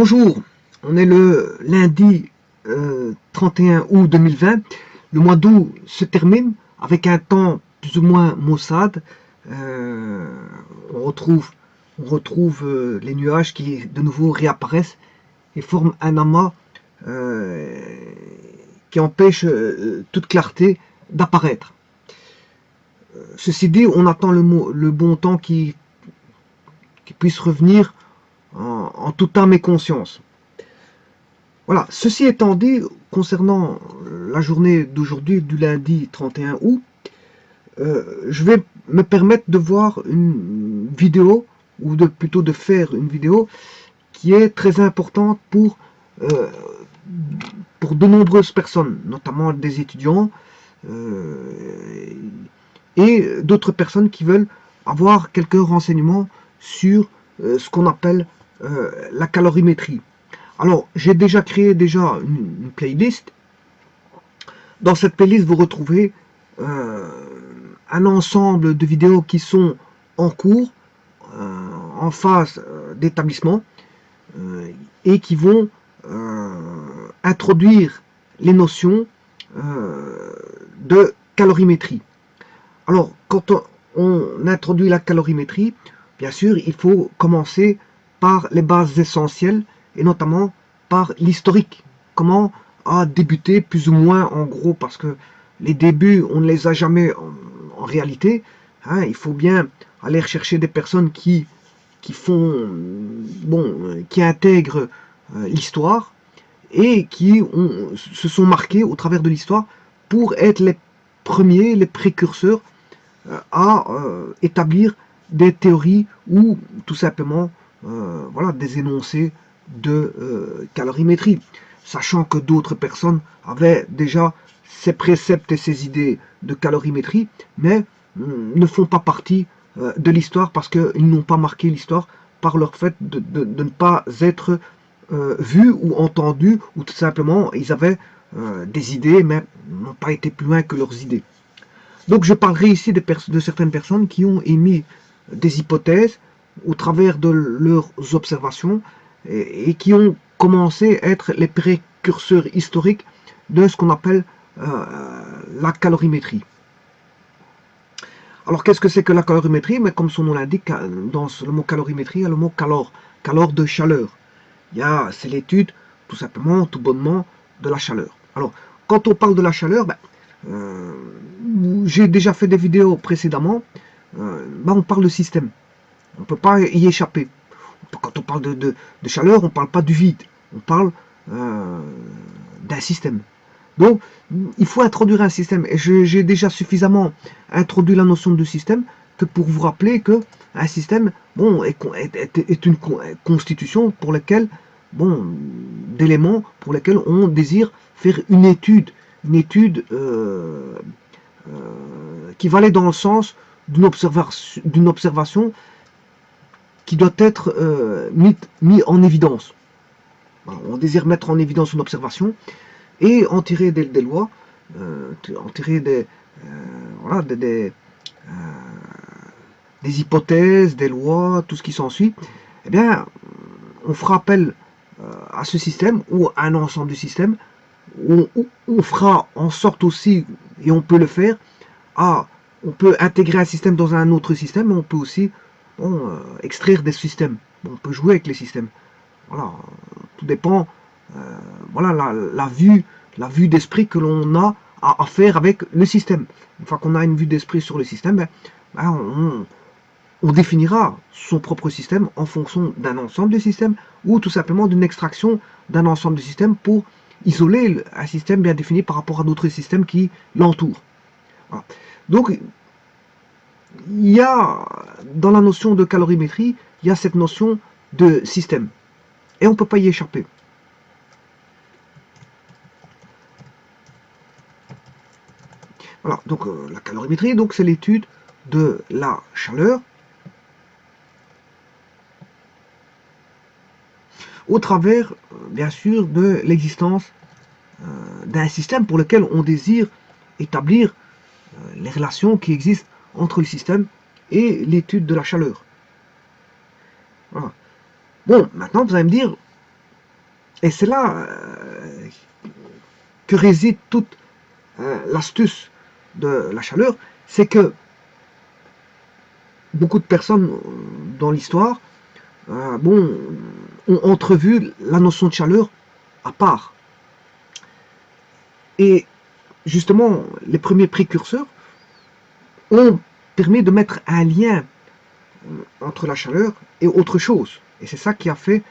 Bonjour, on est le lundi 31 août 2020. Le mois d'août se termine avec un temps plus ou moins maussade. On retrouve les nuages qui de nouveau réapparaissent et forment un amas qui empêche toute clarté d'apparaître. Ceci dit, on attend le bon temps qui puisse revenir en toute âme et conscience. Voilà, ceci étant dit, concernant la journée d'aujourd'hui, du lundi 31 août, je vais me permettre de voir une vidéo, ou plutôt de faire une vidéo qui est très importante pour de nombreuses personnes, notamment des étudiants et d'autres personnes qui veulent avoir quelques renseignements sur ce qu'on appelle la calorimétrie. Alors, j'ai déjà créé une playlist. Dans cette playlist, vous retrouvez un ensemble de vidéos qui sont en cours, en phase d'établissement, et qui vont introduire les notions de calorimétrie. Alors, quand on introduit la calorimétrie, bien sûr, il faut commencer par les bases essentielles, et notamment par l'historique. Comment a débuté plus ou moins, en gros, parce que les débuts, on ne les a jamais en réalité. Hein, il faut bien aller rechercher des personnes qui intègrent l'histoire et qui se sont marqués au travers de l'histoire pour être les premiers, les précurseurs à établir des théories ou tout simplement voilà, des énoncés de calorimétrie, sachant que d'autres personnes avaient déjà ces préceptes et ces idées de calorimétrie, mais ne font pas partie de l'histoire parce qu'ils n'ont pas marqué l'histoire par leur fait de ne pas être vus ou entendus, ou tout simplement ils avaient des idées mais n'ont pas été plus loin que leurs idées. Donc je parlerai ici de certaines personnes qui ont émis des hypothèses au travers de leurs observations et qui ont commencé à être les précurseurs historiques de ce qu'on appelle la calorimétrie. Alors qu'est-ce que c'est que la calorimétrie? Mais comme son nom l'indique, dans le mot calorimétrie, il y a le mot calor, calor de chaleur. C'est l'étude, tout simplement, tout bonnement, de la chaleur. Alors, quand on parle de la chaleur, j'ai déjà fait des vidéos précédemment, on parle de système. On ne peut pas y échapper. Quand on parle de chaleur, on ne parle pas du vide. On parle d'un système. Donc, il faut introduire un système. Et j'ai déjà suffisamment introduit la notion de système que pour vous rappeler que un système, est une constitution pour laquelle, d'éléments pour lesquels on désire faire une étude qui va aller dans le sens d'une observation qui doit être mis en évidence. On désire mettre en évidence une observation et en tirer des lois, en tirer des hypothèses, des lois, tout ce qui s'ensuit. Eh bien, on fera appel à ce système ou à un ensemble de systèmes. On fera en sorte aussi, et on peut le faire, on peut intégrer un système dans un autre système, mais on peut aussi extraire des systèmes. On peut jouer avec les systèmes. Voilà, tout dépend. Voilà la vue d'esprit que l'on a à faire avec le système. Une fois qu'on a une vue d'esprit sur le système, on définira son propre système en fonction d'un ensemble de systèmes ou tout simplement d'une extraction d'un ensemble de systèmes pour isoler un système bien défini par rapport à d'autres systèmes qui l'entourent. Voilà. Donc, il y a, dans la notion de calorimétrie, il y a cette notion de système. Et on ne peut pas y échapper. Voilà, donc la calorimétrie, c'est l'étude de la chaleur au travers, bien sûr, de l'existence d'un système pour lequel on désire établir les relations qui existent entre le système et l'étude de la chaleur. Voilà. Bon, maintenant vous allez me dire, Et c'est là que réside toute l'astuce de la chaleur, c'est que beaucoup de personnes dans l'histoire bon, ont entrevu la notion de chaleur à part. Et justement, les premiers précurseurs ont permis de mettre un lien entre la chaleur et autre chose. Et c'est ça qui a fait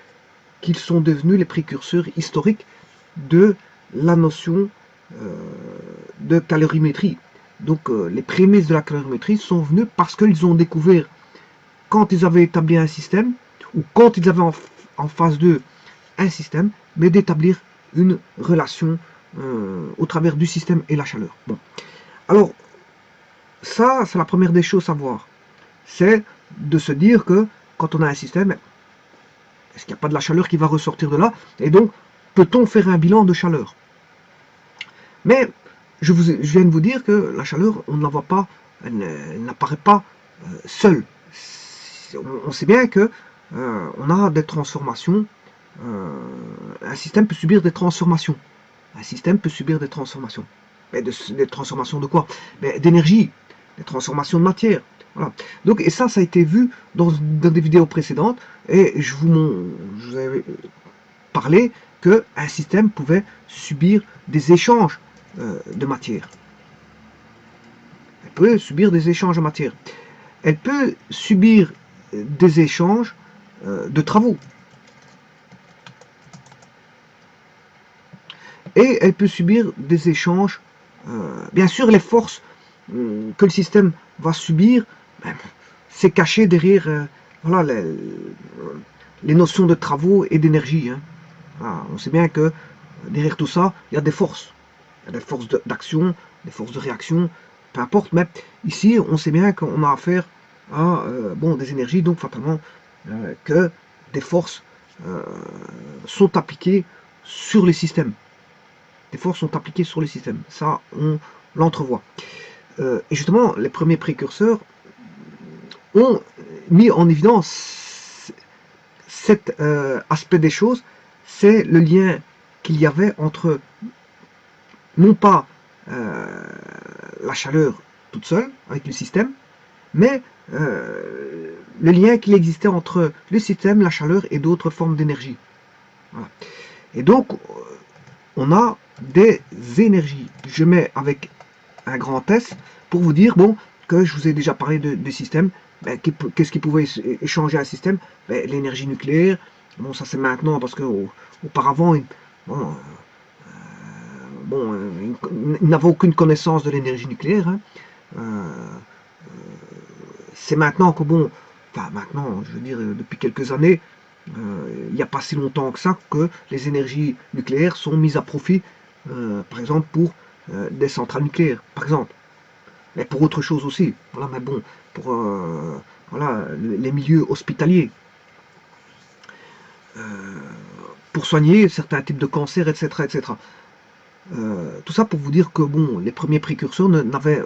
qu'ils sont devenus les précurseurs historiques de la notion de calorimétrie. Donc les prémices de la calorimétrie sont venues parce qu'ils ont découvert, quand ils avaient établi un système, ou quand ils avaient en phase 2 un système, mais d'établir une relation au travers du système et la chaleur. Bon. Alors, ça, c'est la première des choses à voir. C'est de se dire que quand on a un système, est-ce qu'il n'y a pas de la chaleur qui va ressortir de là? Et donc, peut-on faire un bilan de chaleur? Mais je viens de vous dire que la chaleur, on ne la voit pas, elle n'apparaît pas seule. On sait bien que on a des transformations. Un système peut subir des transformations. Un système peut subir des transformations. Mais des transformations de quoi? D'énergie, des transformations de matière. Voilà. Donc, et ça a été vu dans des vidéos précédentes. Et je vous avais parlé qu'un système pouvait subir des échanges de matière. Elle peut subir des échanges de matière. Elle peut subir des échanges de travaux. Et elle peut subir des échanges. Bien sûr, les forces que le système va subir, c'est caché derrière voilà, les notions de travaux et d'énergie. Hein. Voilà, on sait bien que derrière tout ça, il y a des forces. Il y a des forces d'action, des forces de réaction, peu importe. Mais ici, on sait bien qu'on a affaire à bon, des énergies, donc fatalement que des forces sont appliquées sur les systèmes. Des forces sont appliquées sur les systèmes. Ça, on l'entrevoit. Et justement, les premiers précurseurs ont mis en évidence cet aspect des choses, c'est le lien qu'il y avait entre, non pas la chaleur toute seule, avec le système, mais le lien qu'il existait entre le système, la chaleur et d'autres formes d'énergie. Voilà. Et donc, on a des énergies. Je mets avec un grand S pour vous dire bon, que je vous ai déjà parlé de systèmes. Qu'est-ce qui pouvait échanger un système? L'énergie nucléaire. Bon, ça c'est maintenant parce que auparavant, bon, ils n'avaient aucune connaissance de l'énergie nucléaire. Hein. C'est maintenant que bon, enfin maintenant, je veux dire, depuis quelques années, il n'y a pas si longtemps que ça que les énergies nucléaires sont mises à profit, par exemple pour des centrales nucléaires, par exemple. Mais pour autre chose aussi. Voilà, mais bon, pour voilà, les milieux hospitaliers, pour soigner certains types de cancers, etc. etc. Tout ça pour vous dire que bon, les premiers précurseurs n'avaient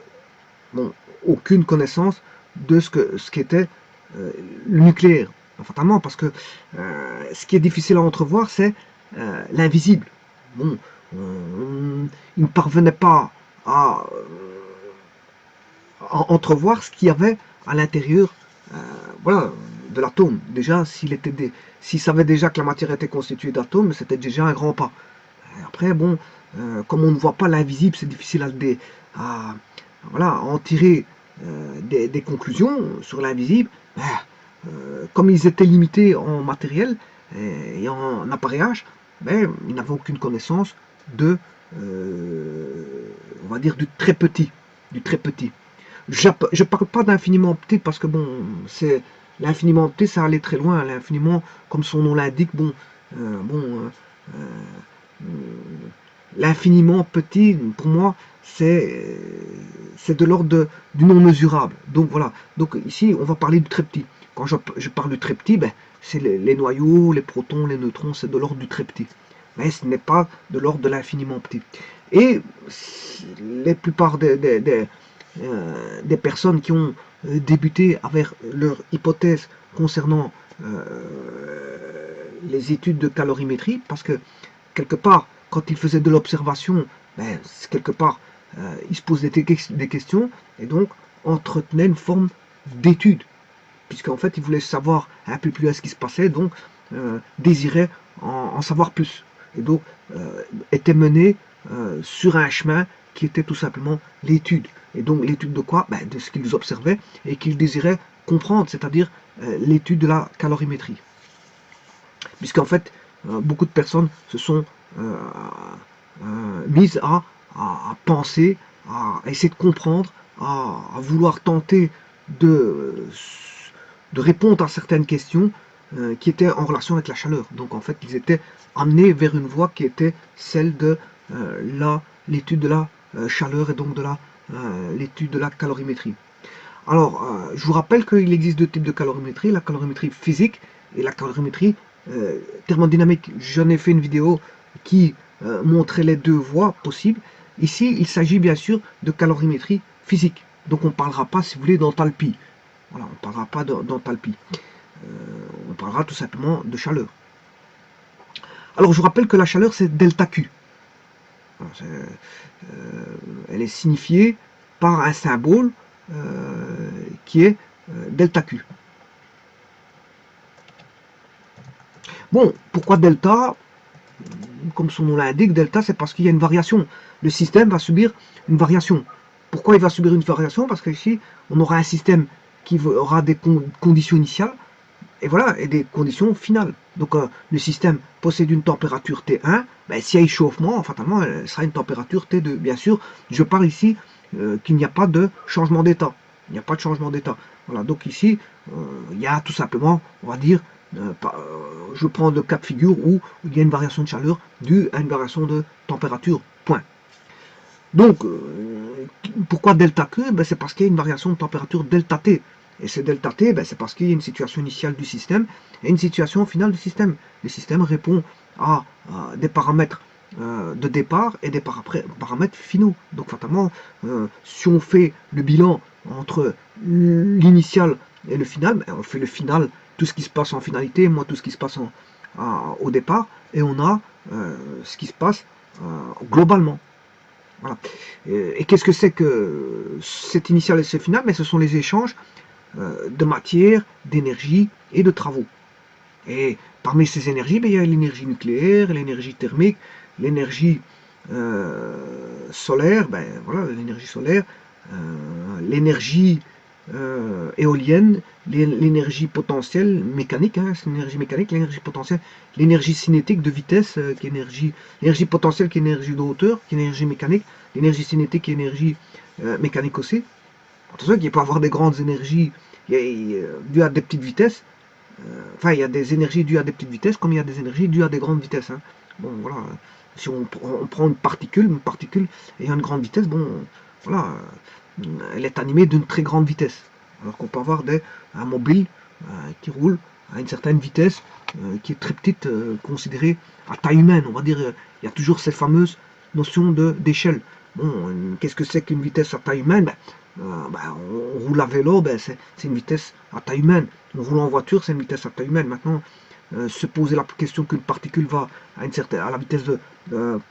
bon, aucune connaissance de ce qu'était le nucléaire. Fatalement, parce que ce qui est difficile à entrevoir, c'est l'invisible. Bon, ils ne parvenaient pas à entrevoir ce qu'il y avait à l'intérieur voilà, de l'atome. Déjà, s'il savait déjà que la matière était constituée d'atomes, c'était déjà un grand pas. Après, bon, comme on ne voit pas l'invisible, c'est difficile voilà, à en tirer des conclusions sur l'invisible. Comme ils étaient limités en matériel et en appareillage, ils n'avaient aucune connaissance de, on va dire, du très petit. Du très petit. Je ne parle pas d'infiniment petit parce que bon, c'est l'infiniment petit, ça allait très loin. L'infiniment, comme son nom l'indique, bon, l'infiniment petit, pour moi, c'est de l'ordre du non mesurable. Donc voilà. Donc ici, on va parler du très petit. Quand je parle du très petit, c'est les noyaux, les protons, les neutrons, c'est de l'ordre du très petit. Mais ce n'est pas de l'ordre de l'infiniment petit. Et la plupart des personnes qui ont débuté avec leur hypothèse concernant les études de calorimétrie, parce que quelque part, quand il faisait de l'observation, ben, quelque part, il se posait des questions, et donc entretenait une forme d'étude, puisqu'en fait, il voulait savoir un peu plus à ce qui se passait, donc désirait en savoir plus, et donc était mené sur un chemin qui était tout simplement l'étude. Et donc l'étude de quoi? Ben, de ce qu'ils observaient et qu'ils désiraient comprendre, c'est-à-dire l'étude de la calorimétrie. Puisqu'en fait, beaucoup de personnes se sont mises à penser, à essayer de comprendre, à vouloir tenter de répondre à certaines questions qui étaient en relation avec la chaleur. Donc en fait, ils étaient amenés vers une voie qui était celle de l'étude de la chaleur et donc de l'étude de la calorimétrie. Alors, je vous rappelle qu'il existe deux types de calorimétrie, la calorimétrie physique et la calorimétrie thermodynamique. J'en ai fait une vidéo qui montrait les deux voies possibles. Ici, il s'agit bien sûr de calorimétrie physique. Donc on ne parlera pas, si vous voulez, d'enthalpie. Voilà, on ne parlera pas d'enthalpie. On parlera tout simplement de chaleur. Alors je vous rappelle que la chaleur, c'est delta Q. Elle est signifiée par un symbole qui est delta Q. Bon, pourquoi delta? Comme son nom l'indique, delta, c'est parce qu'il y a une variation. Le système va subir une variation. Pourquoi il va subir une variation? Parce qu'ici, on aura un système qui aura des conditions initiales, et voilà, et des conditions finales. Donc le système possède une température T1, ben, s'il y a échauffement, fatalement, elle sera une température T2. Bien sûr, je parle ici qu'il n'y a pas de changement d'état. Il n'y a pas de changement d'état. Voilà, donc ici, il y a tout simplement, on va dire, je prends le cas de figure où il y a une variation de chaleur due à une variation de température, point. Donc, pourquoi delta Q? Ben, c'est parce qu'il y a une variation de température delta T. Et ce delta T, ben, c'est parce qu'il y a une situation initiale du système et une situation finale du système. Le système répond à des paramètres de départ et des paramètres finaux. Donc fatalement, si on fait le bilan entre l'initial et le final, ben, on fait le final, tout ce qui se passe en finalité, moi tout ce qui se passe au départ, et on a ce qui se passe globalement. Voilà. Et qu'est-ce que c'est que cette initiale et ce final? Mais ce sont les échanges de matière, d'énergie et de travaux. Et parmi ces énergies, ben, il y a l'énergie nucléaire, l'énergie thermique, l'énergie solaire, ben, voilà, l'énergie solaire, l'énergie éolienne, l'énergie potentielle mécanique, hein, c'est l'énergie mécanique, l'énergie potentielle, l'énergie cinétique de vitesse, qui est l'énergie potentielle qui est énergie de hauteur, qui est énergie mécanique, l'énergie cinétique qui est énergie mécanique aussi. Attention qu'il peut y avoir des grandes énergies dues à des petites vitesses. Enfin, il y a des énergies dues à des petites vitesses, comme il y a des énergies dues à des grandes vitesses. Hein. Bon, voilà. Si on prend une particule ayant une grande vitesse, bon, voilà, elle est animée d'une très grande vitesse. Alors qu'on peut avoir un mobile qui roule à une certaine vitesse qui est très petite, considérée à taille humaine. On va dire, il y a toujours cette fameuse notion d'échelle. Bon, qu'est-ce que c'est qu'une vitesse à taille humaine? On roule à vélo, c'est une vitesse à taille humaine. On roule en voiture, c'est une vitesse à taille humaine. Maintenant, se poser la question qu'une particule va à la vitesse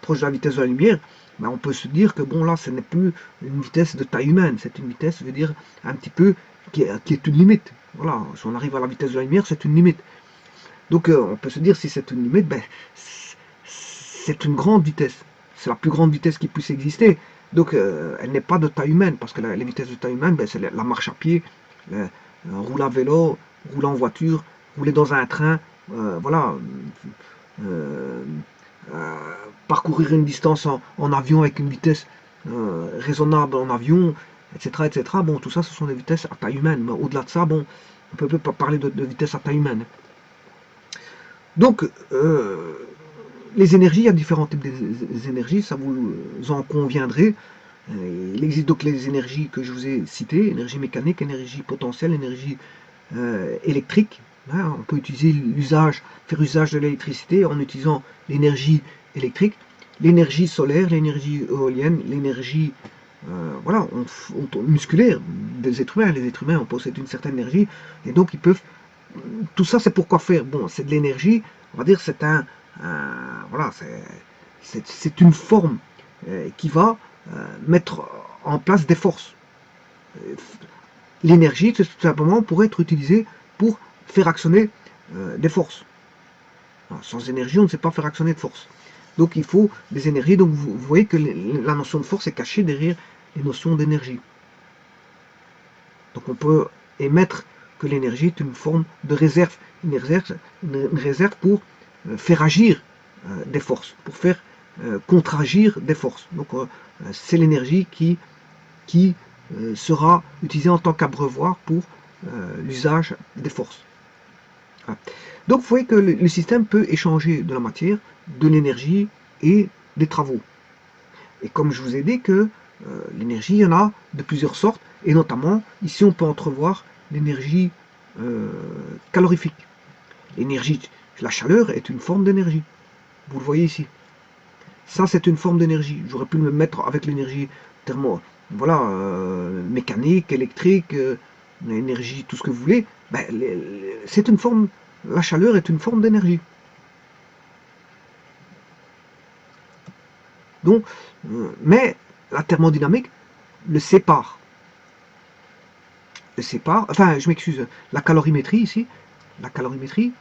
proche de la vitesse de la lumière, on peut se dire que bon là, ce n'est plus une vitesse de taille humaine. C'est une vitesse, je veux dire, un petit peu qui est une limite. Voilà, si on arrive à la vitesse de la lumière, c'est une limite. Donc on peut se dire si c'est une limite, c'est une grande vitesse. C'est la plus grande vitesse qui puisse exister. Donc elle n'est pas de taille humaine, parce que les vitesses de taille humaine, c'est la marche à pied, rouler à vélo, rouler en voiture, rouler dans un train, voilà, euh, parcourir une distance en avion avec une vitesse raisonnable en avion, etc., etc. Bon, tout ça, ce sont des vitesses à taille humaine. Mais au-delà de ça, bon, on peut pas parler de vitesse à taille humaine. Donc, les énergies, il y a différents types d'énergies, ça vous en conviendrez. Il existe donc les énergies que je vous ai citées, énergie mécanique, énergie potentielle, énergie électrique. Hein, on peut faire usage de l'électricité en utilisant l'énergie électrique, l'énergie solaire, l'énergie éolienne, l'énergie voilà, musculaire des êtres humains. Les êtres humains possèdent une certaine énergie et donc ils peuvent. Tout ça, c'est pourquoi faire. Bon, c'est de l'énergie on va dire, voilà, c'est une forme qui va mettre en place des forces. L'énergie, tout simplement, pourrait être utilisée pour faire actionner des forces. Alors, sans énergie, on ne sait pas faire actionner de force. Donc il faut des énergies. Donc vous voyez que la notion de force est cachée derrière les notions d'énergie. Donc on peut émettre que l'énergie est une forme de réserve. Une réserve pour faire agir des forces, pour faire contre-agir des forces. Donc c'est l'énergie qui sera utilisée en tant qu'abreuvoir pour l'usage des forces. Voilà. Donc vous voyez que le système peut échanger de la matière, de l'énergie et des travaux. Et comme je vous ai dit que l'énergie, il y en a de plusieurs sortes, et notamment, ici on peut entrevoir l'énergie calorifique. L'énergie, la chaleur est une forme d'énergie. Vous le voyez ici. Ça, c'est une forme d'énergie. J'aurais pu me mettre avec l'énergie voilà, mécanique, électrique, énergie, tout ce que vous voulez. Ben, c'est une forme, la chaleur est une forme d'énergie. Donc, mais la thermodynamique le sépare. Enfin, je m'excuse, la calorimétrie ici, la calorimétrie,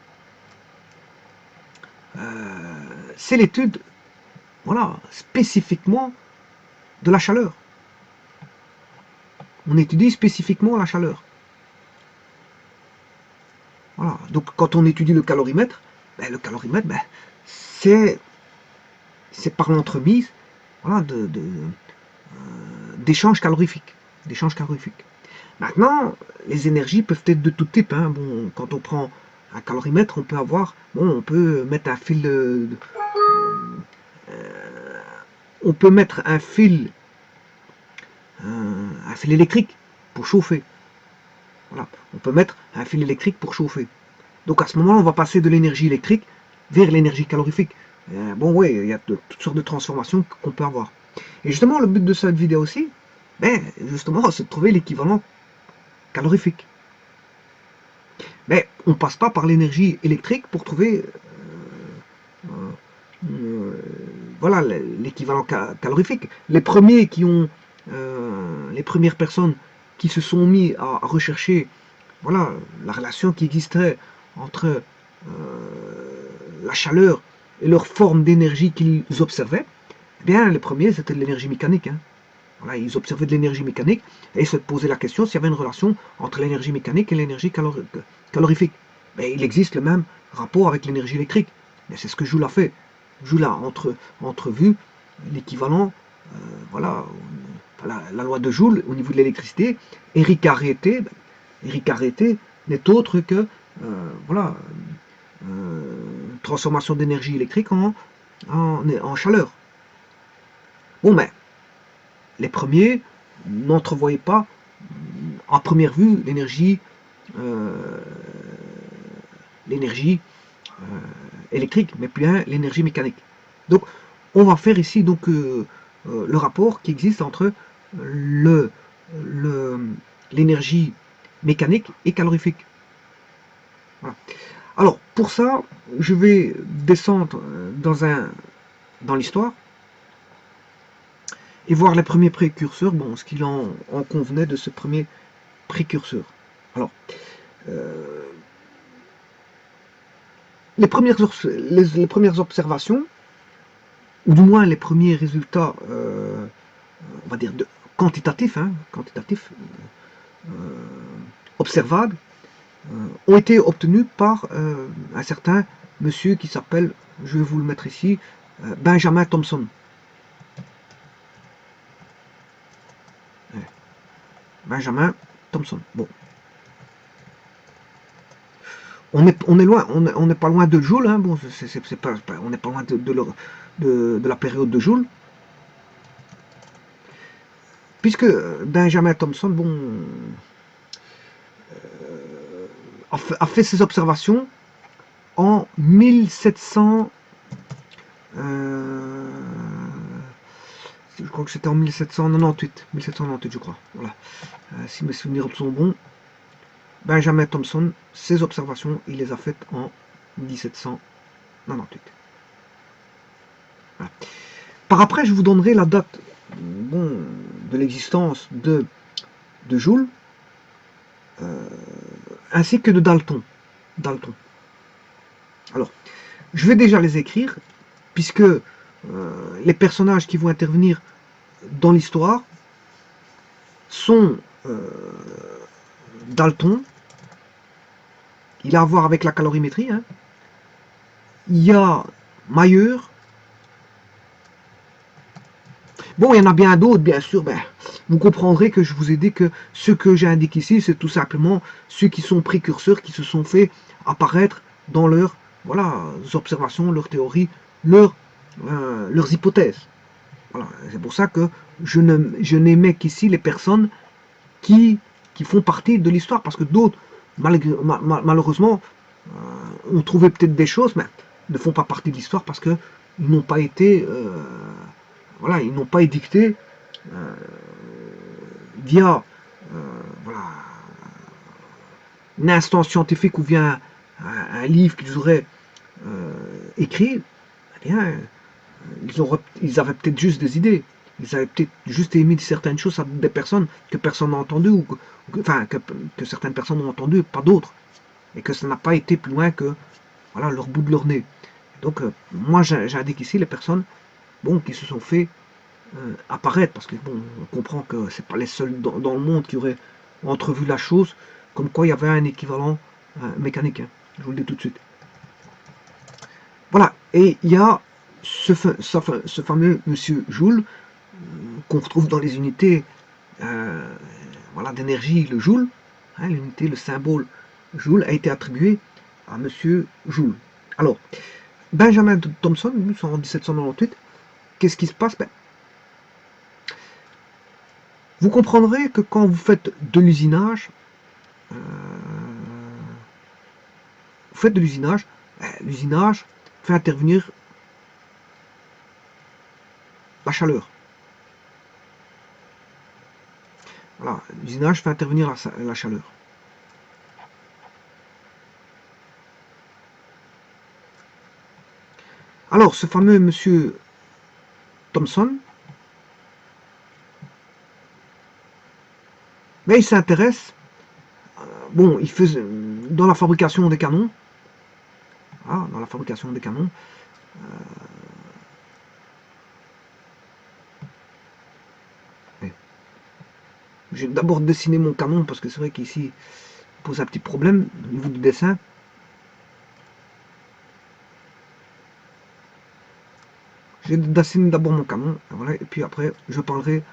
c'est l'étude, voilà, spécifiquement de la chaleur. On étudie spécifiquement la chaleur. Voilà. Donc quand on étudie le calorimètre, ben, c'est par l'entremise, voilà, d'échanges calorifiques. Maintenant, les énergies peuvent être de tout type. Hein. Bon, quand on prend un calorimètre, on peut mettre on peut mettre un fil électrique pour chauffer. Voilà. On peut mettre un fil électrique pour chauffer. Donc à ce moment-là, on va passer de l'énergie électrique vers l'énergie calorifique. Bon, oui, il y a toutes sortes de transformations qu'on peut avoir. Et justement, le but de cette vidéo aussi, justement, c'est de trouver l'équivalent calorifique. Mais on ne passe pas par l'énergie électrique pour trouver voilà, l'équivalent calorifique. Les premiers qui ont, les premières personnes qui se sont mis à rechercher, voilà, la relation qui existerait entre la chaleur et leur forme d'énergie qu'ils observaient, eh bien, les premiers, c'était de l'énergie mécanique. Hein. Voilà, ils observaient de l'énergie mécanique et ils se posaient la question s'il y avait une relation entre l'énergie mécanique et l'énergie calorifique. Mais il existe le même rapport avec l'énergie électrique. C'est ce que Joule a fait. Joule a entrevu l'équivalent, voilà, la loi de Joule au niveau de l'électricité. Éric Arrêté n'est autre que voilà, transformation d'énergie électrique en chaleur. Bon, mais les premiers n'entrevoyaient pas en première vue euh, l'énergie électrique, mais bien l'énergie mécanique. Donc, on va faire ici donc le rapport qui existe entre l'énergie mécanique et calorifique. Voilà. Alors, pour ça, je vais descendre dans l'histoire et voir les premiers précurseurs, bon, ce qu'il en convenait de ce premier précurseur. Alors, les premières observations, ou du moins les premiers résultats, on va dire, quantitatifs, observables, ont été obtenus par un certain monsieur qui s'appelle, je vais vous le mettre ici, Benjamin Thompson. Benjamin Thompson. Bon. On est loin, on n'est pas loin de Joule, hein. Bon, on n'est pas loin de la période de Joule. Puisque Benjamin Thompson, bon, a fait ses observations en 1700. Je crois que c'était en 1798, je crois. Voilà. Si mes souvenirs sont bons, Benjamin Thompson, ses observations, il les a faites en 1798. 98. Voilà. Par après, je vous donnerai la date de l'existence de Joule, ainsi que de Dalton. Alors, je vais déjà les écrire, puisque les personnages qui vont intervenir dans l'histoire sont Dalton, il a à voir avec la calorimétrie, hein. Il y a Mayer. Bon, il y en a bien d'autres, bien sûr. Vous comprendrez que je vous ai dit que ce que j'ai indiqué ici, c'est tout simplement ceux qui sont précurseurs, qui se sont fait apparaître dans leurs observations, leurs théories, leurs hypothèses. Voilà. C'est pour ça que je n'aimais qu'ici les personnes qui font partie de l'histoire, parce que d'autres, malheureusement, ont trouvé peut-être des choses, mais ne font pas partie de l'histoire parce qu'ils n'ont pas été, ils n'ont pas édicté via une instance scientifique ou via un livre qu'ils auraient écrit. Eh bien, ils avaient peut-être juste des idées. Ils avaient peut-être juste émis certaines choses à des personnes que personne n'a entendues, que certaines personnes ont entendues, pas d'autres. Et que ça n'a pas été plus loin que leur bout de leur nez. Donc, moi, j'indique ici les personnes qui se sont fait apparaître, parce que on comprend que c'est pas les seuls dans le monde qui auraient entrevu la chose, comme quoi il y avait un équivalent mécanique. Hein. Je vous le dis tout de suite. Voilà, et il y a ce fameux monsieur Joule, qu'on retrouve dans les unités d'énergie, le Joule, hein, l'unité, le symbole Joule a été attribué à monsieur Joule. Alors, Benjamin Thompson, en 1798, qu'est-ce qui se passe? Vous comprendrez que quand vous faites de l'usinage, l'usinage fait intervenir la chaleur. Voilà, l'usinage fait intervenir la chaleur. Alors, ce fameux monsieur Thomson, mais il s'intéresse, il faisait dans la fabrication des canons, je vais d'abord dessiner mon canon, parce que c'est vrai qu'ici, il pose un petit problème au niveau du dessin. Je vais dessiner d'abord mon canon, voilà, et puis après, je parlerai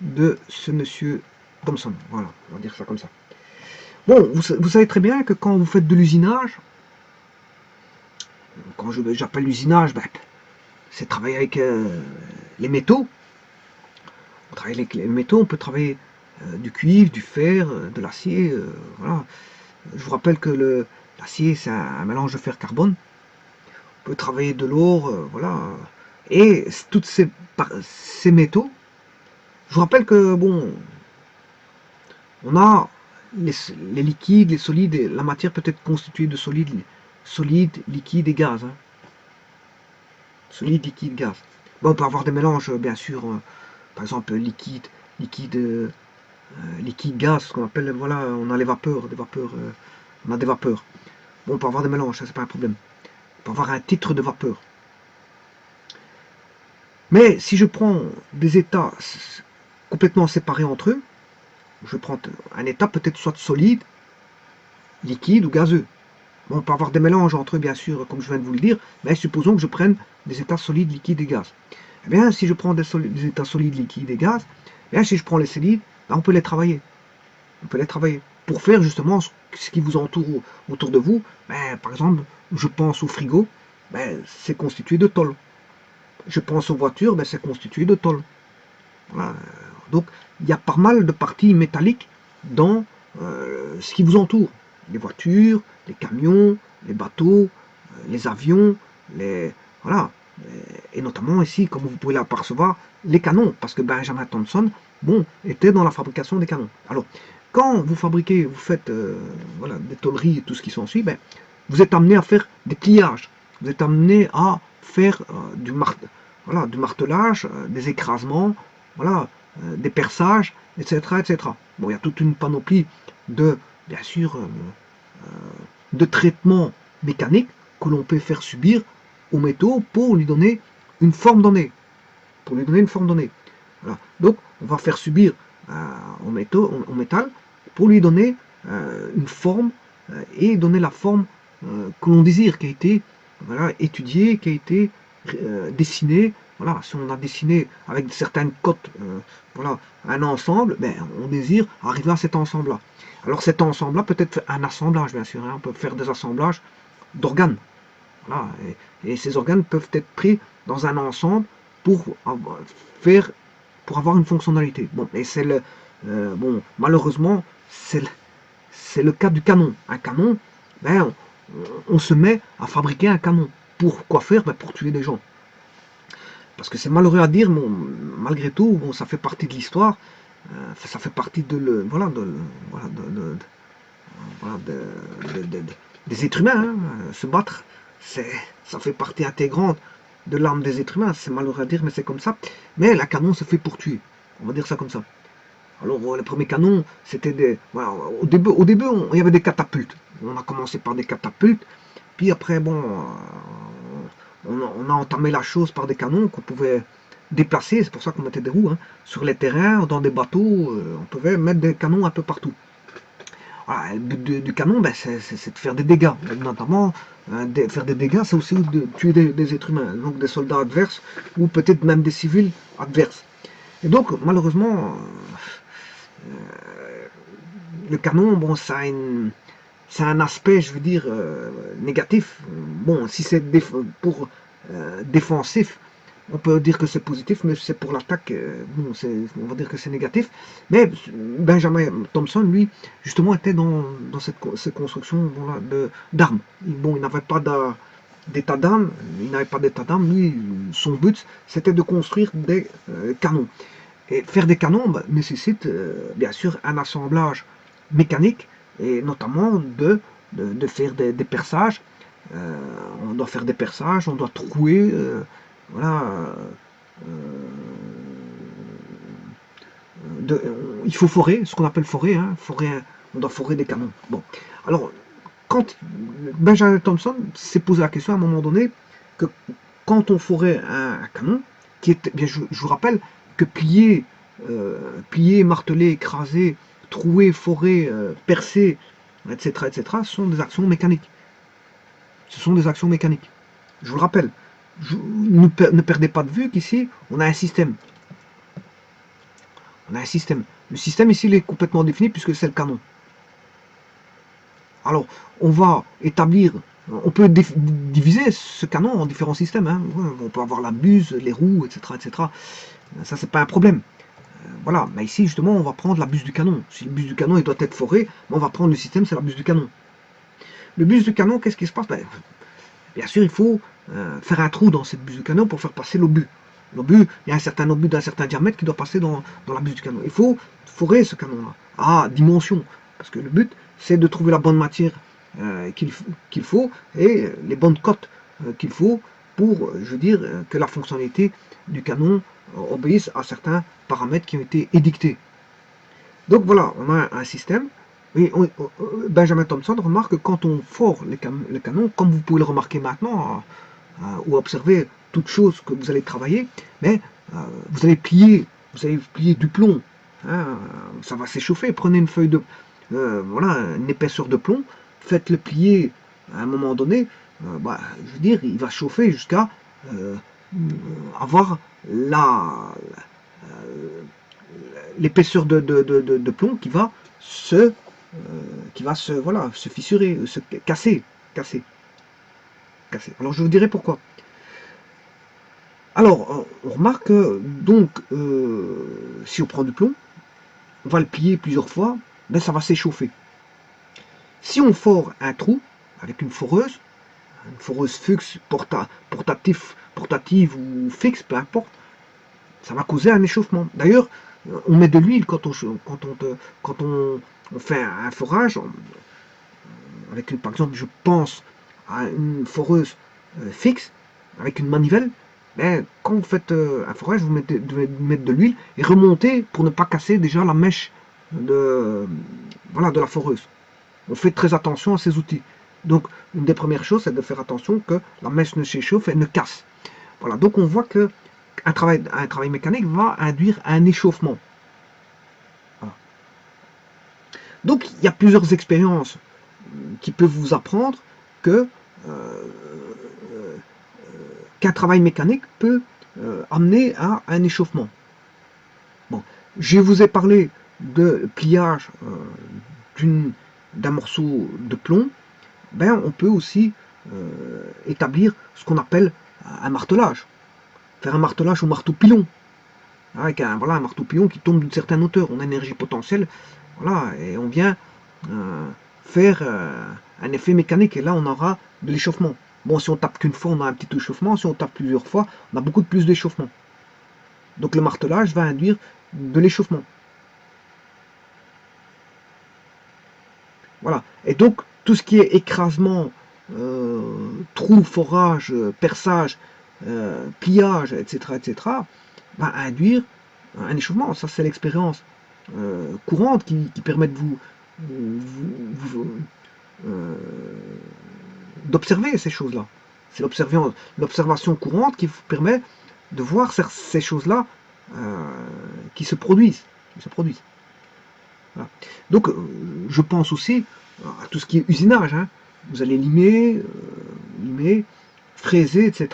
de ce monsieur Thomson. Voilà, on va dire ça comme ça. Bon, vous savez très bien que quand vous faites de l'usinage, quand j'appelle l'usinage, c'est travailler avec les métaux. On travaille avec les métaux, on peut travailler du cuivre, du fer, de l'acier. Voilà. Je vous rappelle que l'acier, c'est un mélange de fer-carbone. On peut travailler de l'or, voilà. Et tous ces métaux, je vous rappelle que, on a les liquides, les solides, et la matière peut être constituée de solides, liquides et gaz. Hein. Solide, liquide, gaz. On peut avoir des mélanges, bien sûr, par exemple, liquide, gaz, ce qu'on appelle, on a les vapeurs, on a des vapeurs. On peut avoir des mélanges, ça c'est pas un problème. On peut avoir un titre de vapeur. Mais si je prends des états complètement séparés entre eux, je prends un état peut-être soit solide, liquide ou gazeux. On peut avoir des mélanges entre eux, bien sûr, comme je viens de vous le dire, mais supposons que je prenne des états solides, liquides et gaz. Eh bien, si je prends des états solides, liquides et gaz, eh bien, si je prends les solides, on peut les travailler. On peut les travailler pour faire justement ce qui vous entoure autour de vous. Par exemple, je pense au frigo, c'est constitué de tôle. Je pense aux voitures, c'est constitué de tôle. Voilà. Donc, il y a pas mal de parties métalliques dans ce qui vous entoure. Les voitures, les camions, les bateaux, les avions, voilà. Et notamment ici, comme vous pouvez l'apercevoir, les canons, parce que Benjamin Thompson, était dans la fabrication des canons. Alors, quand vous faites des tôleries et tout ce qui s'ensuit, vous êtes amené à faire des pliages. vous êtes amené à faire voilà, du martelage, des écrasements, voilà, des perçages, etc., etc. Bon, il y a toute une panoplie de, bien sûr, de traitements mécaniques que l'on peut faire subir aux métaux pour lui donner une forme donnée. Pour lui donner une forme donnée. Voilà. Donc, on va faire subir au métal pour lui donner une forme et donner la forme que l'on désire, qui a été voilà, étudiée, qui a été dessinée. Voilà, si on a dessiné avec certaines cotes voilà, un ensemble, ben, on désire arriver à cet ensemble-là. Alors cet ensemble-là peut être un assemblage, bien sûr. Hein, on peut faire des assemblages d'organes. Voilà, et ces organes peuvent être pris dans un ensemble pour faire, pour avoir une fonctionnalité. Bon, et c'est le, bon, malheureusement, c'est le cas du canon. Un canon, ben, on se met à fabriquer un canon. Pour quoi faire? Ben, pour tuer des gens. Parce que c'est malheureux à dire, bon, malgré tout, bon, ça fait partie de l'histoire, ça fait partie de, voilà, voilà, voilà, des êtres humains, hein, se battre, ça fait partie intégrante de l'arme des êtres humains, c'est malheureux à dire, mais c'est comme ça. Mais la canon se fait pour tuer, on va dire ça comme ça. Alors les premiers canons, c'était des... Voilà, au début il y avait des catapultes. On a commencé par des catapultes, puis après, bon, on a entamé la chose par des canons qu'on pouvait déplacer, c'est pour ça qu'on mettait des roues, hein, sur les terrains, dans des bateaux, on pouvait mettre des canons un peu partout. Voilà, le but du canon, ben, c'est de faire des dégâts. Notamment, faire des dégâts, c'est aussi de tuer des êtres humains, donc des soldats adverses, ou peut-être même des civils adverses. Et donc, malheureusement, le canon, bon, ça a un aspect, je veux dire, négatif. Bon, si c'est pour défensif, on peut dire que c'est positif, mais c'est pour l'attaque, bon, on va dire que c'est négatif. Mais Benjamin Thompson, lui, justement, était dans cette construction voilà, d'armes. Bon, il n'avait pas d'état d'armes, lui, son but, c'était de construire des canons. Et faire des canons nécessite, bien sûr, un assemblage mécanique, et notamment de faire des perçages. On doit faire des perçages, on doit trouer, voilà, il faut forer, ce qu'on appelle forer, hein, on doit forer des canons. Bon, alors, quand Benjamin Thompson s'est posé la question à un moment donné, que quand on forait un canon, qui est, bien, je vous rappelle que plier, marteler, écraser, trouer, forer, percer, etc., etc., sont des actions mécaniques. Ce sont des actions mécaniques. Je vous le rappelle. Ne perdez pas de vue qu'ici, on a un système. On a un système. Le système ici, il est complètement défini puisque c'est le canon. Alors, on va établir, on peut diviser ce canon en différents systèmes. Hein. On peut avoir la buse, les roues, etc., etc. Ça, c'est pas un problème. Voilà, mais ici, justement, on va prendre la buse du canon. Si le buse du canon il doit être foré, on va prendre le système, c'est la buse du canon. Le buse du canon, qu'est-ce qui se passe? Bien sûr, il faut faire un trou dans cette buse du canon pour faire passer l'obus. L'obus, il y a un certain obus d'un certain diamètre qui doit passer dans la buse du canon. Il faut forer ce canon-là à dimension. Parce que le but, c'est de trouver la bonne matière qu'il faut et les bonnes cotes qu'il faut pour, je veux dire, que la fonctionnalité du canon obéisse à certains paramètres qui ont été édictés. Donc voilà, on a un système. Et Benjamin Thompson remarque que quand on fore les canons, comme vous pouvez le remarquer maintenant, ou observer toute chose que vous allez travailler, mais vous allez plier du plomb. Hein, ça va s'échauffer. Prenez une feuille de, voilà, une épaisseur de plomb, faites-le plier à un moment donné. Je veux dire, il va chauffer jusqu'à avoir l'épaisseur de plomb qui va se voilà, se fissurer, se casser. Alors je vous dirai pourquoi. Alors, on remarque que, donc, si on prend du plomb, on va le plier plusieurs fois, ben ça va s'échauffer. Si on fore un trou avec une foreuse fixe, portative ou fixe, peu importe, ça va causer un échauffement. D'ailleurs, on met de l'huile quand on fait un forage, avec par exemple, je pense à une foreuse fixe, avec une manivelle, ben, quand vous faites un forage, vous devez mettre de l'huile et remonter pour ne pas casser déjà la mèche voilà, de la foreuse. On fait très attention à ces outils. Donc, une des premières choses, c'est de faire attention que la mèche ne s'échauffe et ne casse. Voilà, donc on voit que un travail mécanique va induire un échauffement. Voilà. Donc, il y a plusieurs expériences qui peuvent vous apprendre que qu'un travail mécanique peut amener à un échauffement. Bon, je vous ai parlé de pliage d'un morceau de plomb. Ben, on peut aussi établir ce qu'on appelle un martelage. Faire un martelage au marteau pilon. Avec un marteau pilon qui tombe d'une certaine hauteur. On a une énergie potentielle. Voilà, et on vient faire un effet mécanique. Et là, on aura de l'échauffement. Bon, si on tape qu'une fois, on a un petit échauffement. Si on tape plusieurs fois, on a beaucoup plus d'échauffement. Donc le martelage va induire de l'échauffement. Voilà. Et donc, tout ce qui est écrasement, trou, forage, perçage, pliage, etc., va induire un échauffement. Ça, c'est l'expérience courante qui permet de d'observer ces choses-là. C'est l'observation courante qui vous permet de voir ces choses-là qui se produisent. Voilà. Donc, je pense aussi à tout ce qui est usinage. Hein. Vous allez limer, fraiser, etc.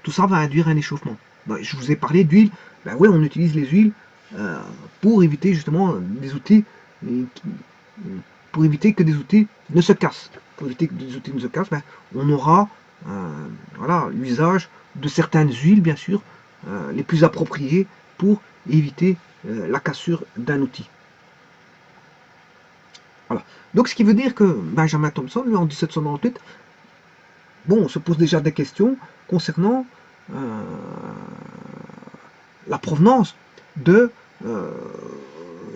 Tout ça va induire un échauffement. Ben, je vous ai parlé d'huile. Ben oui, on utilise les huiles pour éviter justement des outils, pour éviter que des outils ne se cassent. Pour éviter que des outils ne se cassent, ben, on aura voilà, l'usage de certaines huiles, bien sûr, les plus appropriées pour éviter la cassure d'un outil. Voilà. Donc ce qui veut dire que Benjamin Thompson, lui, en 1798, bon, on se pose déjà des questions concernant la provenance de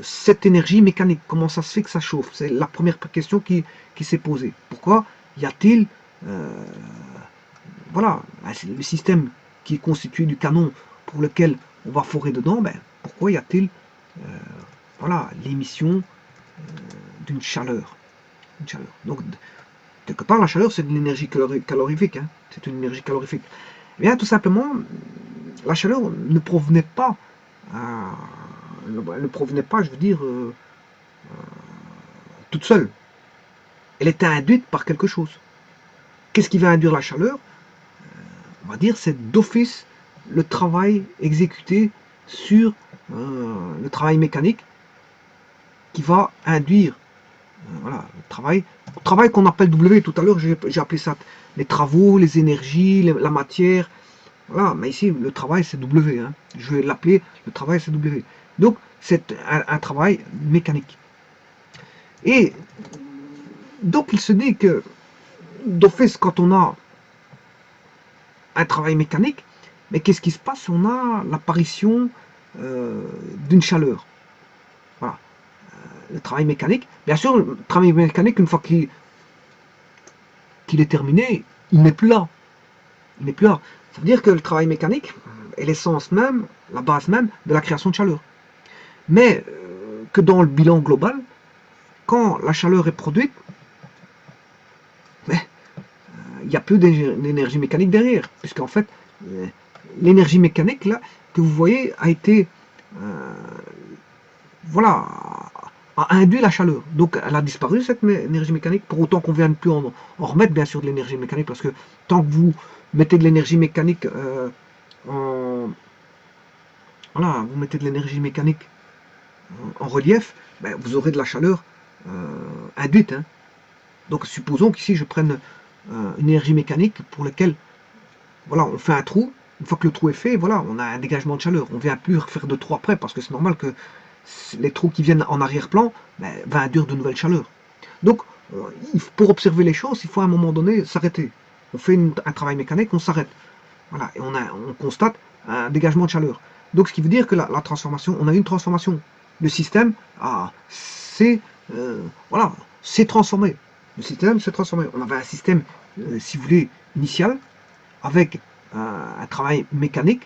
cette énergie mécanique. Comment ça se fait que ça chauffe? C'est la première question qui s'est posée. Pourquoi y a-t-il voilà, le système qui est constitué du canon pour lequel on va forer dedans, pourquoi y a-t-il voilà, l'émission d'une chaleur? Donc, quelque part, la chaleur, c'est de l'énergie calorifique. Hein. C'est une énergie calorifique. Eh bien, tout simplement, la chaleur ne provenait pas, je veux dire, toute seule. Elle était induite par quelque chose. Qu'est-ce qui va induire la chaleur? On va dire, c'est d'office le travail exécuté sur le travail mécanique qui va induire voilà, le travail qu'on appelle W. Tout à l'heure, j'ai appelé ça les travaux, les énergies, la matière. Voilà, mais ici, le travail, c'est W. Hein. Je vais l'appeler, le travail, c'est W. Donc, c'est un travail mécanique. Et donc, il se dit que, d'office, quand on a un travail mécanique, mais qu'est-ce qui se passe? On a l'apparition d'une chaleur. Voilà. Le travail mécanique. Bien sûr, le travail mécanique, une fois qu'il est terminé, il n'est plus là. Il n'est plus là. Ça veut dire que le travail mécanique est l'essence même, la base même de la création de chaleur. Mais que dans le bilan global, quand la chaleur est produite, il n'y a plus d'énergie mécanique derrière. Puisqu'en fait, l'énergie mécanique là, que vous voyez a été voilà, a induit la chaleur. Donc elle a disparu cette énergie mécanique, pour autant qu'on ne vienne plus en remettre bien sûr de l'énergie mécanique, parce que tant que vous mettez de l'énergie mécanique voilà, vous mettez de l'énergie mécanique en relief, vous aurez de la chaleur induite. Hein. Donc supposons qu'ici je prenne une énergie mécanique pour laquelle voilà, on fait un trou. Une fois que le trou est fait, voilà, on a un dégagement de chaleur. On ne vient plus faire de trou après, parce que c'est normal que les trous qui viennent en arrière-plan va induire de nouvelles chaleurs. Donc, pour observer les choses, il faut à un moment donné s'arrêter. On fait un travail mécanique, on s'arrête. Voilà, et on constate un dégagement de chaleur. Donc, ce qui veut dire que la transformation, on a une transformation. Le système voilà, s'est transformé. Le système s'est transformé. On avait un système, si vous voulez, initial, avec un travail mécanique,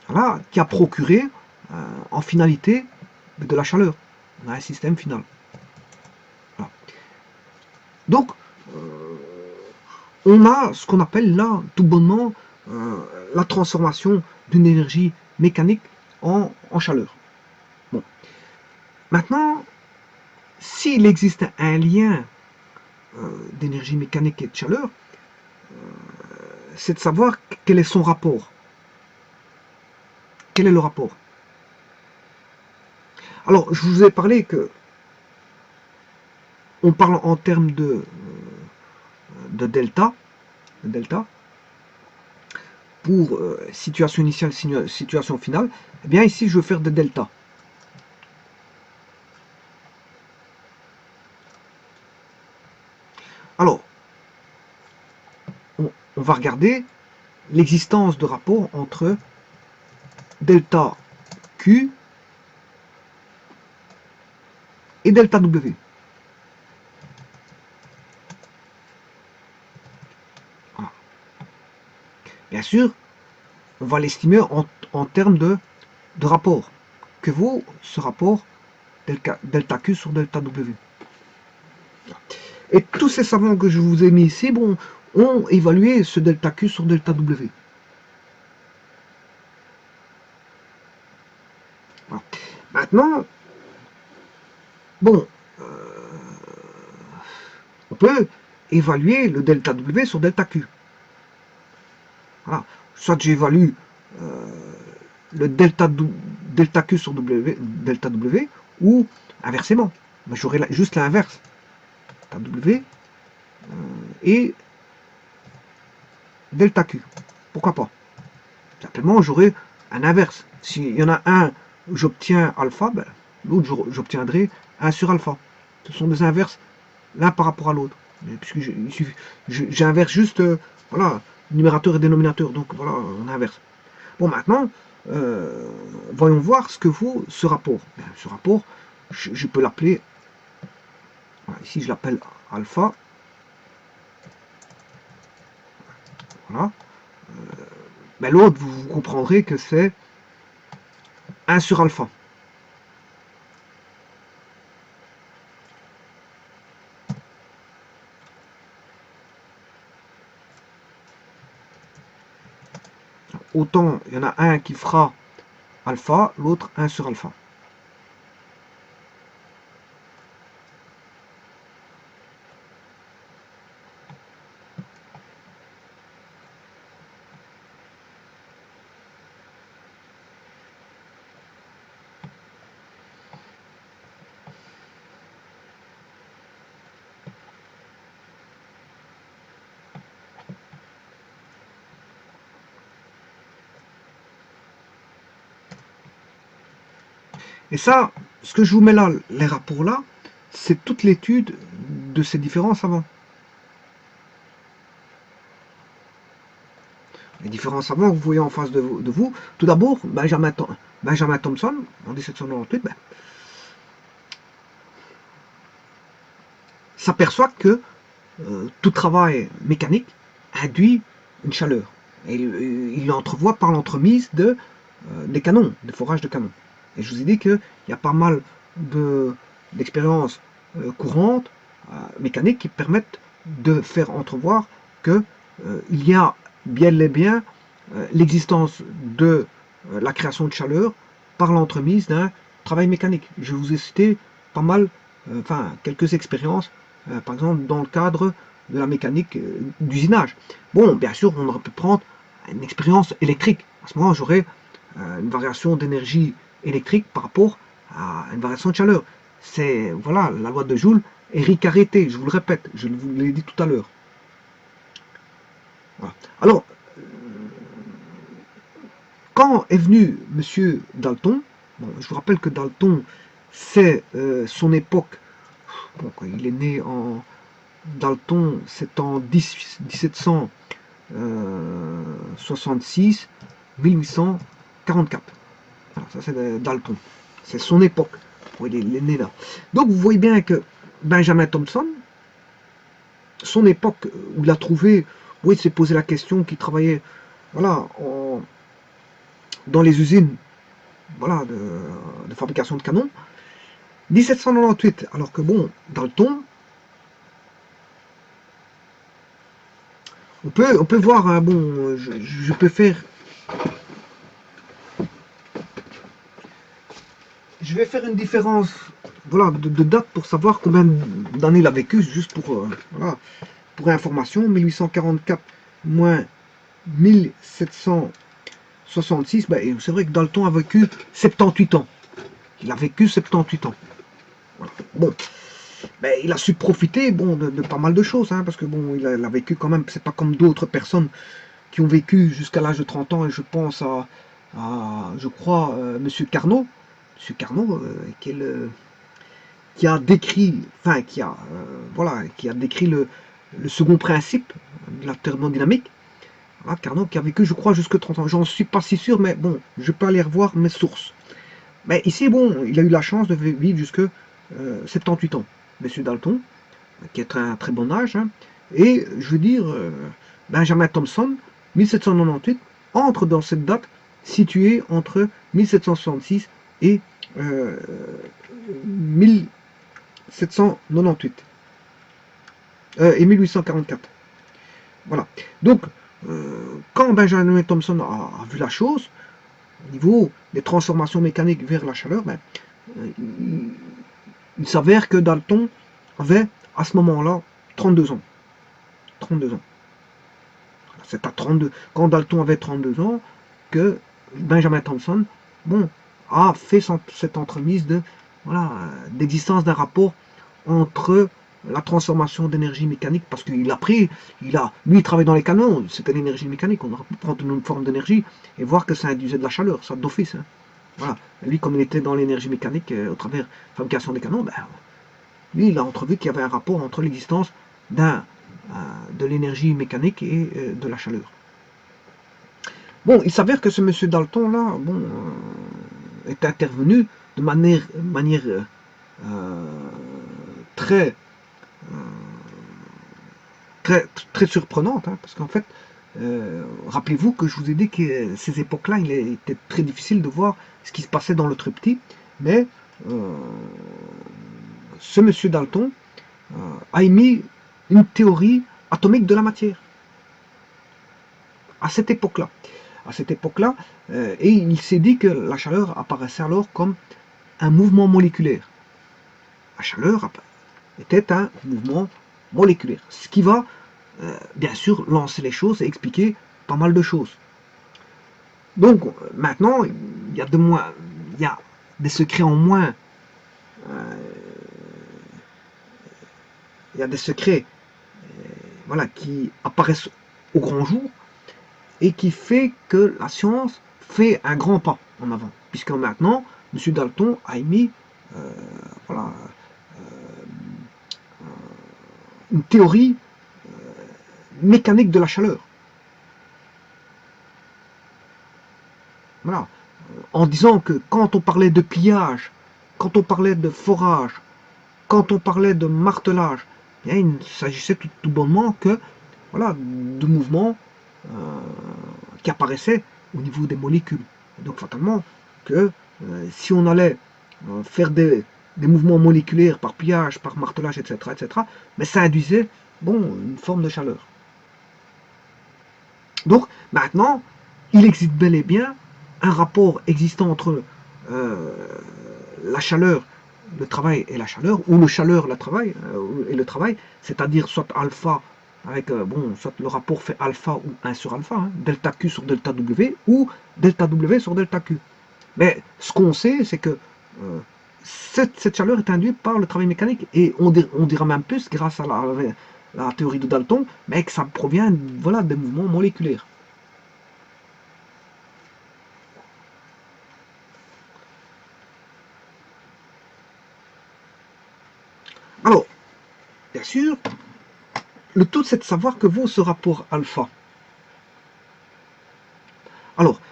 voilà, qui a procuré en finalité de la chaleur. On a un système final. Voilà. Donc, on a ce qu'on appelle là, tout bonnement, la transformation d'une énergie mécanique en chaleur. Bon. Maintenant, s'il existe un lien d'énergie mécanique et de chaleur, c'est de savoir quel est son rapport. Quel est le rapport? Alors, je vous ai parlé que on parle en termes de delta, pour situation initiale, situation finale. Eh bien, ici, je veux faire de delta. Alors, on va regarder l'existence de rapport entre delta Q et delta W. Voilà. Bien sûr, on va l'estimer en termes de rapport. Que vaut ce rapport delta Q sur delta W? Et tous ces savants que je vous ai mis ici, bon, ont évalué ce delta Q sur delta W. Voilà. Maintenant, bon, on peut évaluer le delta W sur delta Q. Voilà. Soit j'évalue le delta Q sur delta W, ou inversement. J'aurai juste l'inverse. Delta W et delta Q. Pourquoi pas? Simplement, j'aurai un inverse. S'il y en a un, j'obtiens alpha, ben, l'autre, j'obtiendrai 1 sur alpha. Ce sont des inverses l'un par rapport à l'autre. Puisque j'inverse juste, voilà, numérateur et dénominateur. Donc voilà, on inverse. Bon, maintenant, voyons voir ce que vaut ce rapport. Bien, ce rapport, je peux l'appeler, voilà, ici je l'appelle alpha. Voilà. Ben, l'autre, vous comprendrez que c'est 1 sur alpha. Autant il y en a un qui fera alpha, l'autre 1 sur alpha. Et ça, ce que je vous mets là, les rapports là, c'est toute l'étude de ces différents savants. Les différents savants que vous voyez en face de vous. Tout d'abord, Benjamin Thompson, en 1798, s'aperçoit que tout travail mécanique induit une chaleur. Et il l'entrevoit par l'entremise des canons, des forages de canons. Et je vous ai dit qu'il y a pas mal d'expériences courantes, mécaniques, qui permettent de faire entrevoir qu'il y a bien et bien l'existence de la création de chaleur par l'entremise d'un travail mécanique. Je vous ai cité pas mal, quelques expériences, par exemple dans le cadre de la mécanique d'usinage. Bon, bien sûr, on aurait pu prendre une expérience électrique. À ce moment, j'aurais une variation d'énergie électrique par rapport à une variation de chaleur. C'est, voilà, la loi de Joule est ricarité, je vous le répète, je vous l'ai dit tout à l'heure. Voilà. Alors, quand est venu M. Dalton, bon, je vous rappelle que Dalton, c'est son époque, bon, il est né en Dalton, c'est en 1766, 1844. Voilà, ça c'est Dalton. C'est son époque. Il est né là. Donc vous voyez bien que Benjamin Thompson, son époque où il a trouvé, où il s'est posé la question, qu'il travaillait voilà, dans les usines voilà, de fabrication de canons. 1798, alors que bon, Dalton, on peut voir, hein, bon, je peux faire, je vais faire une différence voilà, de date pour savoir combien d'années il a vécu, juste voilà, pour information, 1844 moins 1766, ben, c'est vrai que Dalton a vécu 78 ans. Il a vécu 78 ans. Voilà. Bon, ben, il a su profiter bon, de pas mal de choses, hein, parce que bon, il a vécu quand même, c'est pas comme d'autres personnes qui ont vécu jusqu'à l'âge de 30 ans, et je pense je crois, Monsieur Carnot, Monsieur Carnot, qui a décrit, enfin, voilà, qui a décrit le second principe de la thermodynamique. Voilà, Carnot qui a vécu, je crois, jusqu'à 30 ans. J'en suis pas si sûr, mais bon, je peux aller revoir mes sources. Mais ici, bon, il a eu la chance de vivre jusqu'à 78 ans. Monsieur Dalton, qui est un très bon âge, hein, et je veux dire, Benjamin Thompson, 1798, entre dans cette date située entre 1766 et 1798 et 1844. Voilà. Donc, quand Benjamin Thompson a vu la chose, au niveau des transformations mécaniques vers la chaleur, ben, il s'avère que Dalton avait à ce moment-là 32 ans. 32 ans. C'est à 32, quand Dalton avait 32 ans, que Benjamin Thompson, bon, a fait cette entremise voilà, d'existence d'un rapport entre la transformation d'énergie mécanique, parce qu'il a pris, lui il travaille dans les canons, c'était l'énergie mécanique, on aurait pu prendre une forme d'énergie et voir que ça induisait de la chaleur, ça d'office. Hein. Voilà. Lui, comme il était dans l'énergie mécanique, au travers de la fabrication des canons, ben, lui, il a entrevu qu'il y avait un rapport entre l'existence de l'énergie mécanique et de la chaleur. Bon, il s'avère que ce monsieur Dalton-là, bon, est intervenu de manière très, très surprenante, hein, parce qu'en fait, rappelez-vous que je vous ai dit que ces époques-là, il était très difficile de voir ce qui se passait dans le très petit, mais ce monsieur Dalton a émis une théorie atomique de la matière à cette époque-là. À cette époque-là, et il s'est dit que la chaleur apparaissait alors comme un mouvement moléculaire. La chaleur était un mouvement moléculaire, ce qui va bien sûr lancer les choses et expliquer pas mal de choses. Donc maintenant, il y a des secrets en moins. Il y a des secrets voilà, qui apparaissent au grand jour et qui fait que la science fait un grand pas en avant. Puisque maintenant, M. Dalton a émis voilà, une théorie mécanique de la chaleur. Voilà. En disant que quand on parlait de pliage, quand on parlait de forage, quand on parlait de martelage, il s'agissait tout bonnement que voilà, de mouvements qui apparaissaient au niveau des molécules. Et donc fatalement que si on allait faire des mouvements moléculaires par pliage, par martelage, etc., mais ça induisait bon, une forme de chaleur. Donc maintenant, il existe bel et bien un rapport existant entre la chaleur, le travail et la chaleur, ou le chaleur, la travail et le travail, c'est-à-dire soit alpha avec bon, soit le rapport fait alpha ou 1 sur alpha, hein, delta Q sur delta W, ou delta W sur delta Q. Mais ce qu'on sait, c'est que cette chaleur est induite par le travail mécanique, et on dira même plus, grâce à la théorie de Dalton, mais que ça provient voilà, des mouvements moléculaires. Alors, bien sûr, le tout c'est de savoir que vaut ce rapport alpha. Alors,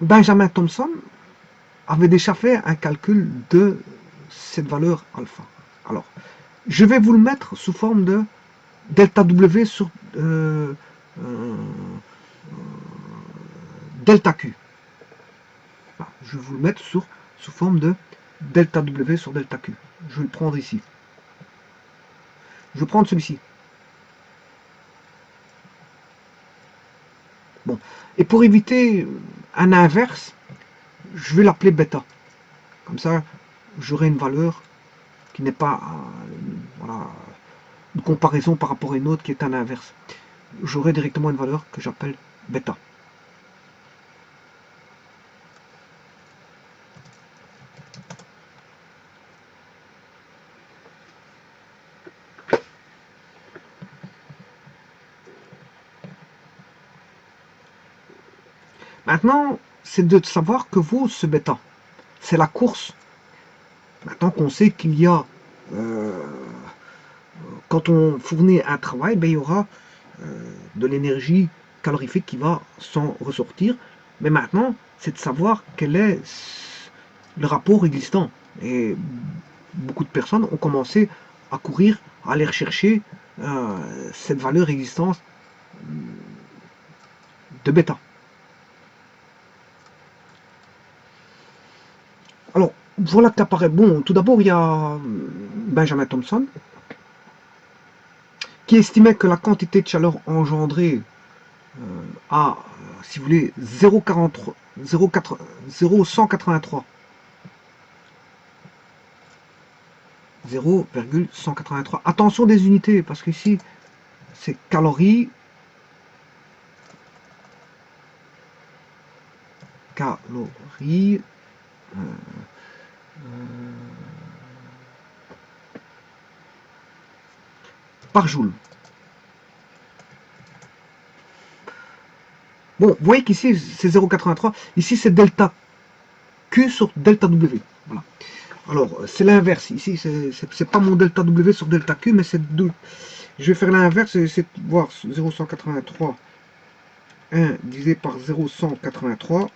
Benjamin Thompson avait déjà fait un calcul de cette valeur alpha. Alors, je vais vous le mettre sous forme de delta W sur delta Q. Voilà, je vais vous le mettre sous forme de delta W sur delta Q. Je vais le prendre ici. Je vais prendre celui-ci. Bon. Et pour éviter un inverse, je vais l'appeler bêta. Comme ça, j'aurai une valeur qui n'est pas voilà, une comparaison par rapport à une autre qui est un inverse. J'aurai directement une valeur que j'appelle bêta. Maintenant, c'est de savoir que vaut ce bêta. C'est la course. Maintenant qu'on sait qu'il y a, quand on fournit un travail, ben, il y aura de l'énergie calorifique qui va s'en ressortir. Mais maintenant, c'est de savoir quel est le rapport existant. Et beaucoup de personnes ont commencé à courir, à aller rechercher cette valeur existante de bêta. Alors, voilà qu'apparaît. Bon, tout d'abord, il y a Benjamin Thompson, qui estimait que la quantité de chaleur engendrée à, si vous voulez, 0,183 0,183. Attention des unités, parce qu'ici, c'est calories. Calories. Par joule. Bon, vous voyez qu'ici, c'est 0,83. Ici, c'est delta Q sur delta W. Voilà. Alors, c'est l'inverse. Ici, c'est pas mon delta W sur delta Q, mais c'est 2. Je vais faire l'inverse et essayer de voir 0,183. 1 divisé par 0,183.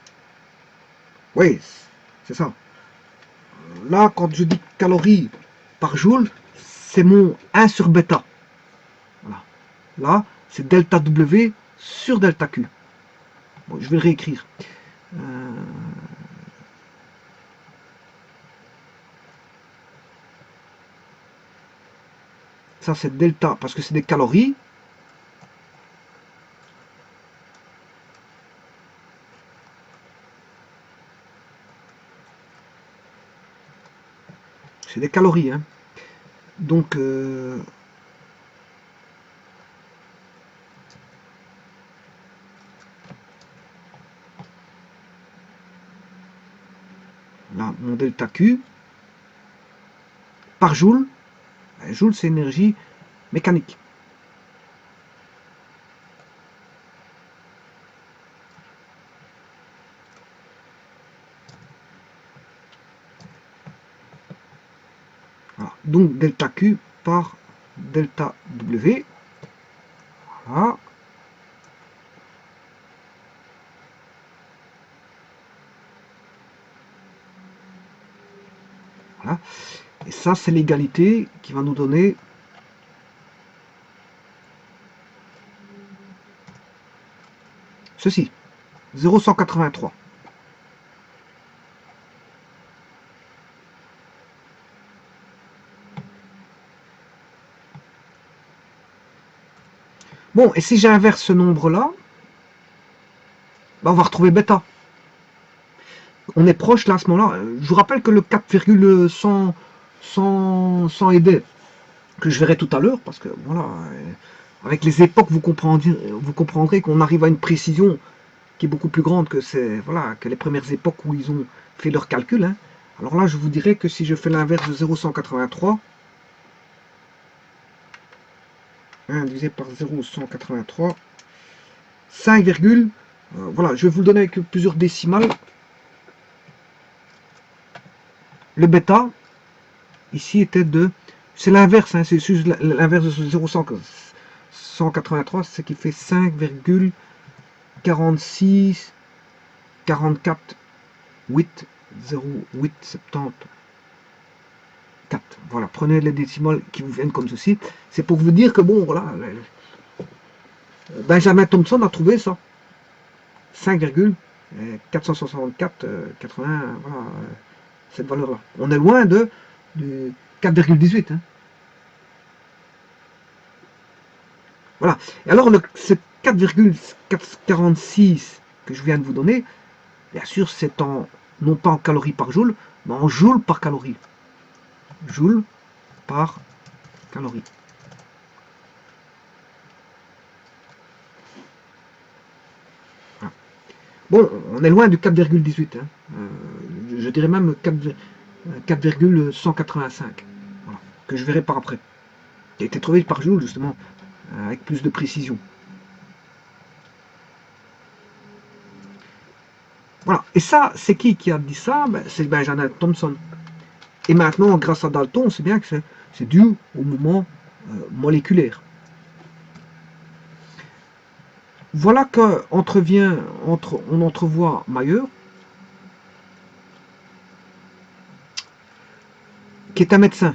Oui, c'est ça. Là, quand je dis calories par joule, c'est mon 1 sur bêta. Voilà. Là, c'est delta W sur delta Q. Bon, je vais le réécrire. Ça, c'est delta, parce que c'est des calories. C'est des calories, hein. Donc, là, mon delta Q par joule. Un joule, c'est énergie mécanique. Voilà. Donc, delta Q par delta W. Voilà. Voilà. Et ça, c'est l'égalité qui va nous donner ceci, 0,183. Bon, et si j'inverse ce nombre-là, ben on va retrouver bêta. On est proche là à ce moment-là. Je vous rappelle que le 4,100 et des que je verrai tout à l'heure, parce que voilà, avec les époques, vous comprendrez qu'on arrive à une précision qui est beaucoup plus grande que voilà, que les premières époques où ils ont fait leurs calculs. Hein. Alors là, je vous dirais que si je fais l'inverse de 0,183, 1 divisé par 0,183, 5, voilà, je vais vous le donner avec plusieurs décimales. Le bêta, ici, était de... C'est l'inverse, hein, c'est l'inverse de 0,183, c'est qui fait 5,46, 44, 8, 0, 8, 70. 4. Voilà, prenez les décimales qui vous viennent comme ceci. C'est pour vous dire que bon, voilà, Benjamin Thompson a trouvé ça. 5,464, 80, voilà, cette valeur-là. On est loin de 4,18. Hein. Voilà. Et alors, ce 4,46 que je viens de vous donner, bien sûr, c'est non pas en calories par joule, mais en joule par calorie. Joule par calorie. Voilà. Bon, on est loin du 4,18. Hein. Je dirais même 4,185. Voilà, que je verrai par après. Qui a été trouvé par joule, justement, avec plus de précision. Voilà. Et ça, c'est qui a dit ça? Ben, c'est Benjamin Thompson. Et maintenant, grâce à Dalton, on sait bien que c'est dû au mouvement moléculaire. Voilà on entrevoit Mayer, qui est un médecin.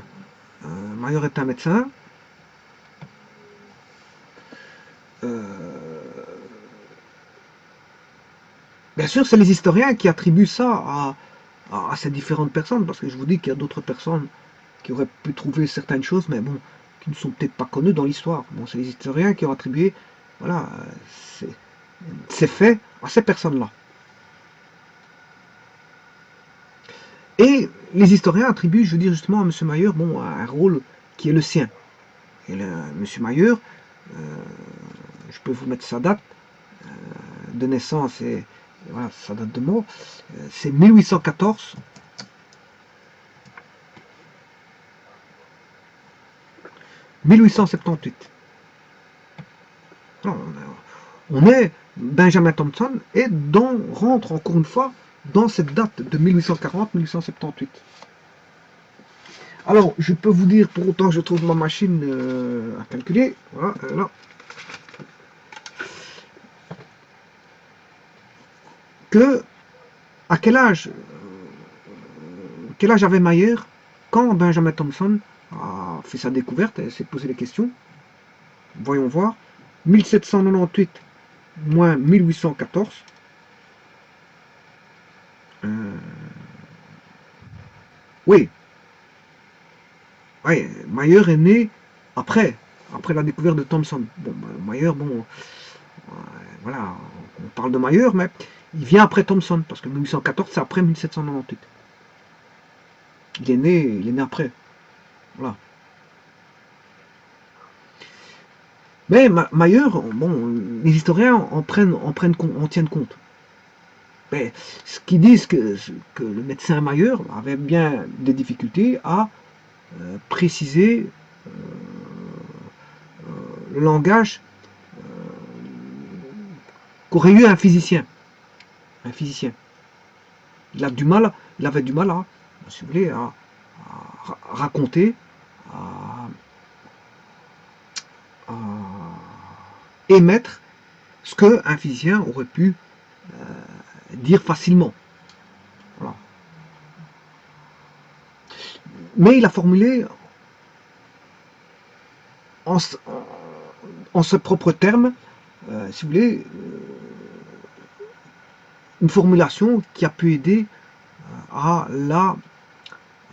Mayer est un médecin. Bien sûr, c'est les historiens qui attribuent ça à ces différentes personnes, parce que je vous dis qu'il y a d'autres personnes qui auraient pu trouver certaines choses, mais bon, qui ne sont peut-être pas connues dans l'histoire. Bon, c'est les historiens qui ont attribué, voilà, ces faits à ces personnes-là. Et les historiens attribuent, je veux dire justement à M. Mayer, bon, un rôle qui est le sien. Et M. Mayer, je peux vous mettre sa date de naissance et voilà, sa date de mort, c'est 1814. « 1878. On est Benjamin Thompson et rentre encore une fois dans cette date de 1840-1878. Alors, je peux vous dire, pour autant que je trouve ma machine à calculer, voilà, là, que à quel âge avait Mayer quand Benjamin Thompson a fait sa découverte et s'est posé les questions. Voyons voir. 1798 moins 1814. Oui. Oui, Mayer est né après la découverte de Thomson. Bon, Mayer, bon, voilà, on parle de Mayer, mais il vient après Thomson, parce que 1814, c'est après 1798. Il est né après. Voilà. Mais Mayer, bon, les historiens en tiennent compte. Mais ce qu'ils disent que le médecin Mayer avait bien des difficultés à préciser le langage qu'aurait eu un physicien. Un physicien. Il avait du mal à, si vous voulez, à raconter, à émettre ce qu'un physicien aurait pu dire facilement. Voilà. Mais il a formulé en ses propres termes, si vous voulez, une formulation qui a pu aider à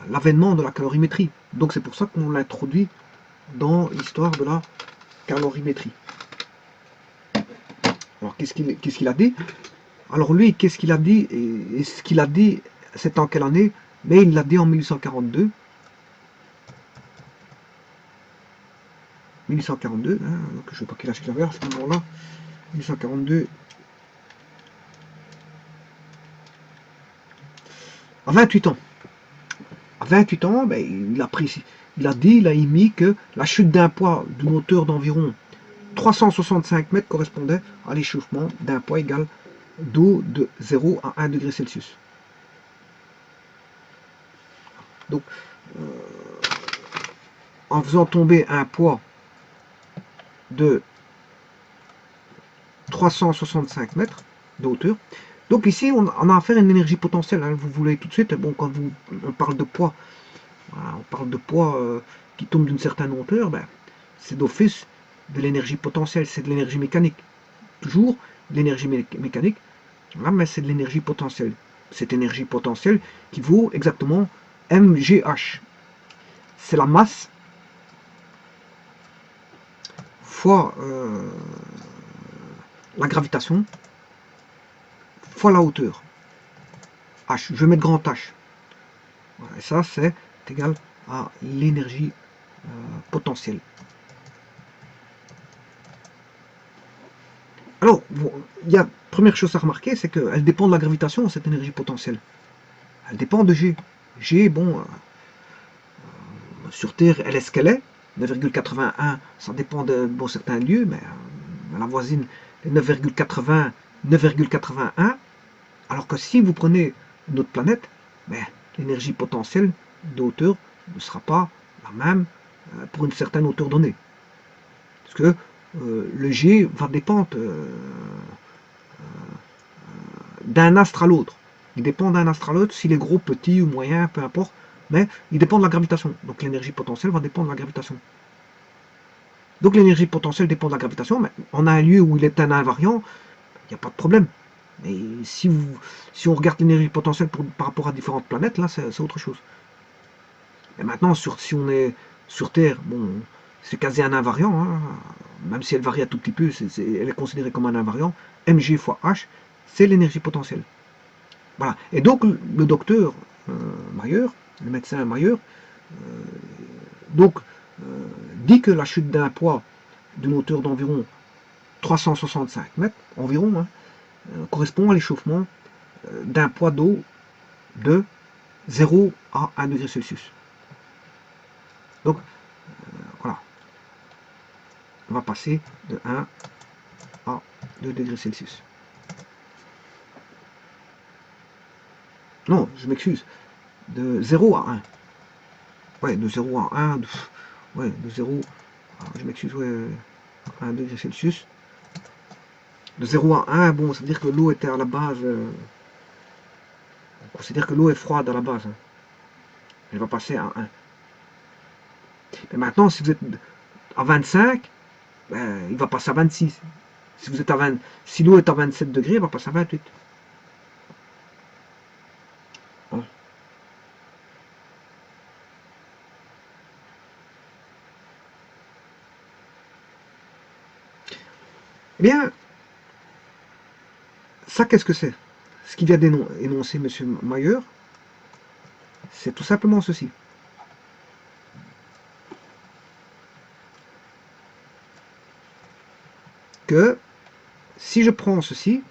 l'avènement de la calorimétrie. Donc c'est pour ça qu'on l'introduit dans l'histoire de la calorimétrie. Alors qu'est-ce qu'il a dit? Alors lui, qu'est-ce qu'il a dit? Et ce qu'il a dit, c'est en quelle année? Mais il l'a dit en 1842. 1842, hein, donc je ne sais pas quel âge il avait à ce moment-là. 1842. À 28 ans. À 28 ans, ben, il a émis que la chute d'un poids d'une hauteur d'environ 365 mètres correspondait à l'échauffement d'un poids égal d'eau de 0 à 1 degré Celsius. Donc, en faisant tomber un poids de 365 mètres de hauteur, donc ici on a affaire à une énergie potentielle, hein, vous voulez tout de suite, bon, quand on parle de poids, Voilà, on parle de poids qui tombe d'une certaine hauteur, ben, c'est d'office de l'énergie potentielle, c'est de l'énergie mécanique. Toujours de l'énergie mécanique, voilà, mais c'est de l'énergie potentielle. Cette énergie potentielle qui vaut exactement mgh. C'est la masse fois la gravitation fois la hauteur. H, je vais mettre grand H. Voilà, et ça, c'est égal à l'énergie potentielle. Alors, bon, il y a première chose à remarquer, c'est qu'elle dépend de la gravitation, cette énergie potentielle. Elle dépend de G. G, bon, sur Terre, elle est ce qu'elle est. 9,81, ça dépend de bon, certains lieux, mais la voisine est 9,80, 9,81. Alors que si vous prenez une autre planète, ben, l'énergie potentielle de hauteur ne sera pas la même pour une certaine hauteur donnée. Parce que le G va dépendre d'un astre à l'autre. Il dépend d'un astre à l'autre, s'il est gros, petit ou moyen, peu importe, mais il dépend de la gravitation. Donc l'énergie potentielle va dépendre de la gravitation. Donc l'énergie potentielle dépend de la gravitation, mais on a un lieu où il est un invariant, il n'y a pas de problème. Mais si on regarde l'énergie potentielle par rapport à différentes planètes, là c'est autre chose. Et maintenant, si on est sur Terre, bon, c'est quasi un invariant, hein, même si elle varie un tout petit peu, elle est considérée comme un invariant. Mg fois H, c'est l'énergie potentielle. Voilà. Et donc le docteur Mayer, le médecin Mayer, donc dit que la chute d'un poids d'une hauteur d'environ 365 mètres, environ, hein, correspond à l'échauffement d'un poids d'eau de 0 à 1 degré Celsius. Donc voilà, on va passer de 1 à 2 degrés Celsius. Non, je m'excuse, de 0 à 1. Ouais, de 0 à 1, ouais, de 0, je m'excuse, ouais, à 1 degré Celsius. De 0 à 1, bon, ça veut dire que l'eau était à la base, on considère que l'eau est froide à la base. Hein. Elle va passer à 1. Mais maintenant, si vous êtes à 25, ben, il va passer à 26. Si vous êtes à 20, si l'eau est à 27 degrés, elle va passer à 28. Bon. Eh bien, ça, qu'est-ce que c'est? Ce qui vient d'énoncer M. Mayer, c'est tout simplement ceci. Que si je prends ceci,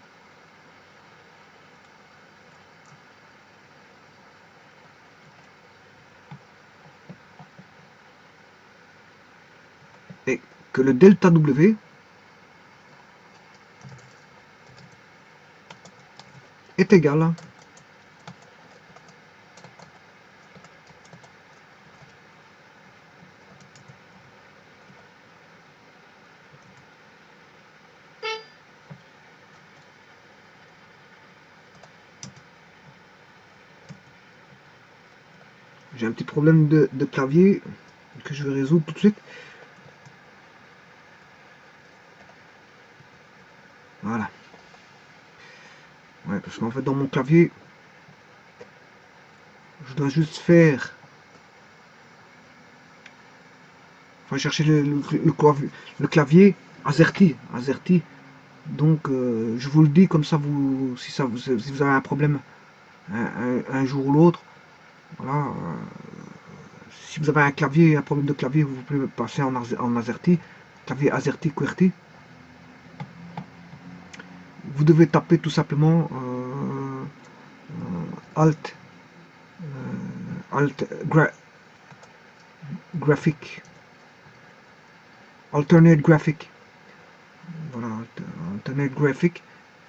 et que le delta W est égal à j'ai un petit problème de clavier que je vais résoudre tout de suite. Voilà. Ouais, parce qu'en fait, dans mon clavier, je dois juste faire... Enfin, chercher le clavier AZERTY. AZERTY. Donc, je vous le dis comme ça, si vous avez un problème un jour ou l'autre, voilà, si vous avez un problème de clavier, vous pouvez passer en AZERTY, clavier AZERTY QWERTY. Vous devez taper tout simplement Alt, Graphic, Alternate Graphic, voilà, Alternate Graphic,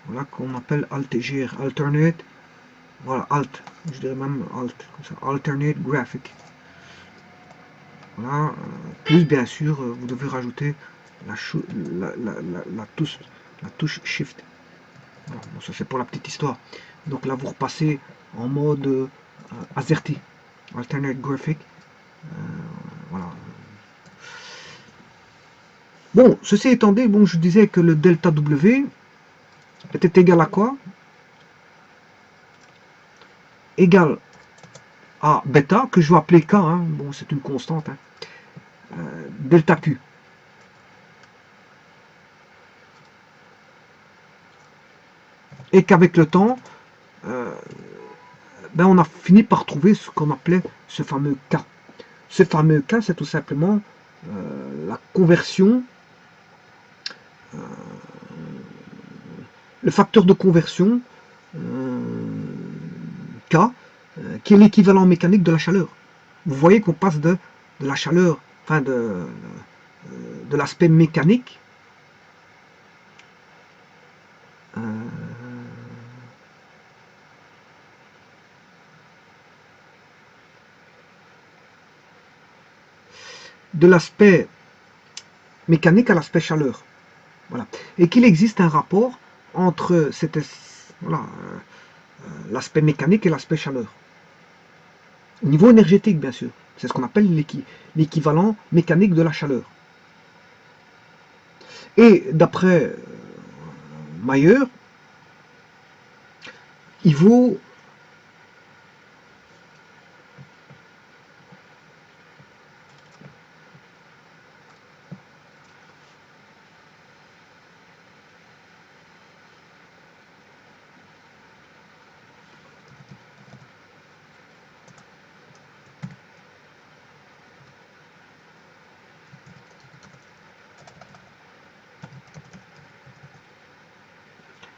voilà, qu'on appelle AltGR, Alternate, voilà, Alt, je dirais même Alt, comme ça, Alternate Graphic. Voilà, plus bien sûr, vous devez rajouter la touche Shift. Voilà, bon, ça c'est pour la petite histoire. Donc là, vous repassez en mode AZERTY, Alternate Graphic. Voilà. Bon, ceci étant dit, bon, je disais que le delta W était égal à quoi? Égal à bêta, que je vais appeler K, hein. Bon, c'est une constante, hein. Delta Q. Et qu'avec le temps, ben on a fini par trouver ce qu'on appelait ce fameux K. Ce fameux K, c'est tout simplement la conversion, le facteur de conversion K, qui est l'équivalent mécanique de la chaleur. Vous voyez qu'on passe de la chaleur, enfin de l'aspect mécanique de l'aspect mécanique à l'aspect chaleur. Voilà. Et qu'il existe un rapport entre voilà, l'aspect mécanique et l'aspect chaleur. Au niveau énergétique, bien sûr. C'est ce qu'on appelle l'équivalent mécanique de la chaleur. Et d'après Mayer, il vaut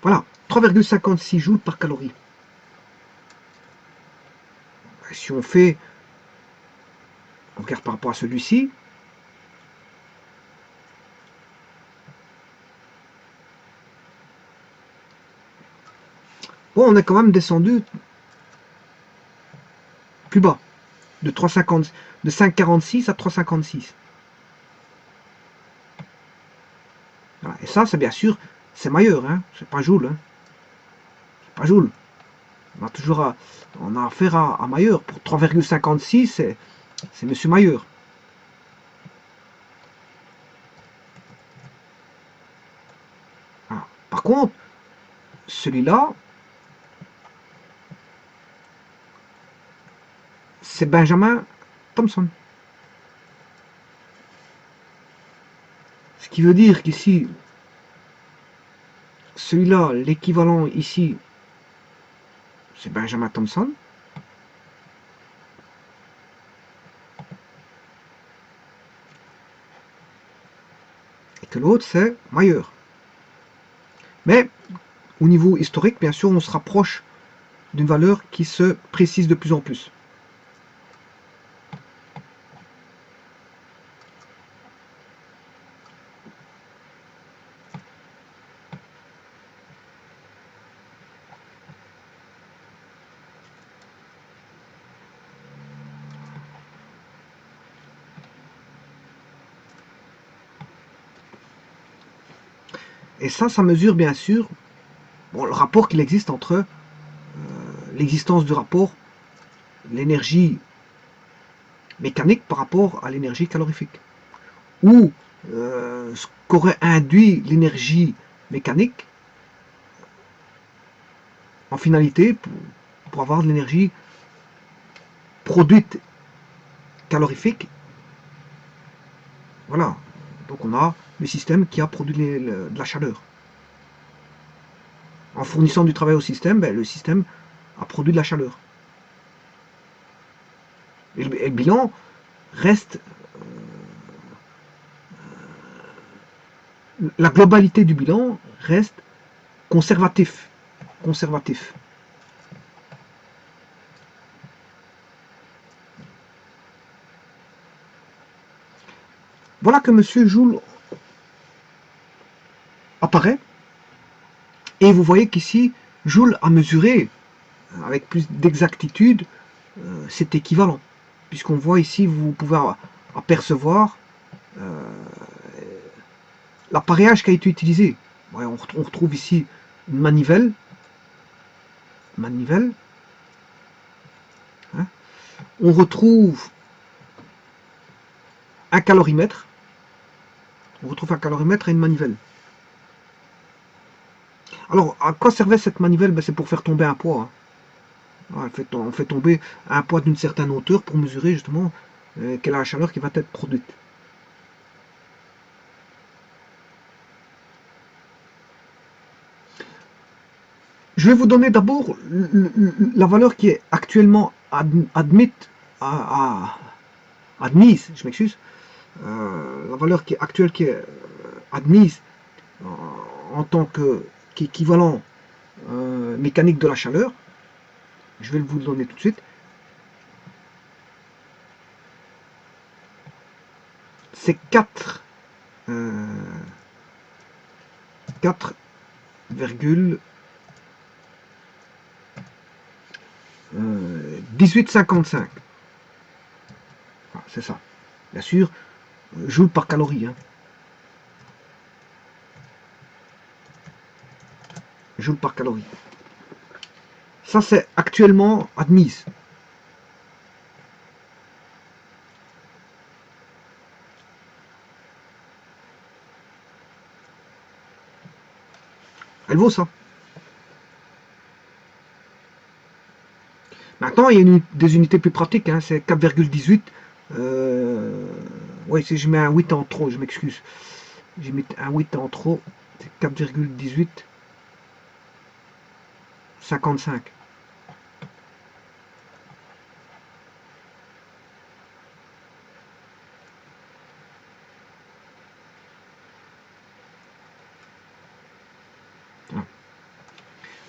voilà, 3,56 joules par calorie. Si on fait, on regarde par rapport à celui-ci, bon, on est quand même descendu plus bas, de 3,50, de 5,46 à 3,56. Voilà. Et ça, c'est bien sûr, c'est Mayer, hein, c'est pas Joule. Hein. C'est pas Joule. On a affaire à Mayer. Pour 3,56, c'est Monsieur Mayer. Voilà. Par contre, celui-là, c'est Benjamin Thompson. Ce qui veut dire qu'ici, celui-là, l'équivalent ici, c'est Benjamin Thompson. Et que l'autre, c'est Mayer. Mais, au niveau historique, bien sûr, on se rapproche d'une valeur qui se précise de plus en plus. Et ça mesure bien sûr le rapport qu'il existe entre l'existence du rapport, l'énergie mécanique par rapport à l'énergie calorifique. Ou ce qu'aurait induit l'énergie mécanique en finalité pour avoir de l'énergie produite calorifique. Voilà. Donc on a le système qui a produit de la chaleur. En fournissant du travail au système, ben, le système a produit de la chaleur. Et le bilan reste la globalité du bilan reste conservatif. Voilà que M. Joule apparaît. Et vous voyez qu'ici, Joule a mesuré avec plus d'exactitude cet équivalent. Puisqu'on voit ici, vous pouvez apercevoir l'appareillage qui a été utilisé. Ouais, on retrouve ici une manivelle. Hein. On retrouve un calorimètre. On retrouve un calorimètre et une manivelle. Alors, à quoi servait cette manivelle? Ben, c'est pour faire tomber un poids. Hein. On fait tomber un poids d'une certaine hauteur pour mesurer justement quelle est la chaleur qui va être produite. Je vais vous donner d'abord la valeur qui est actuellement admise, je m'excuse, la valeur qui est actuelle qui est admise en tant qu'équivalent mécanique de la chaleur. Je vais vous le donner tout de suite. C'est 4,1855. C'est ça. Bien sûr, joule par calorie. Hein. Joule par calorie. Ça, c'est actuellement admise. Elle vaut ça. Maintenant, il y a des unités plus pratiques. Hein, c'est 4,18. Oui, si je mets un 8 en trop, je m'excuse. J'ai mis un 8 en trop. C'est 4,18. 55.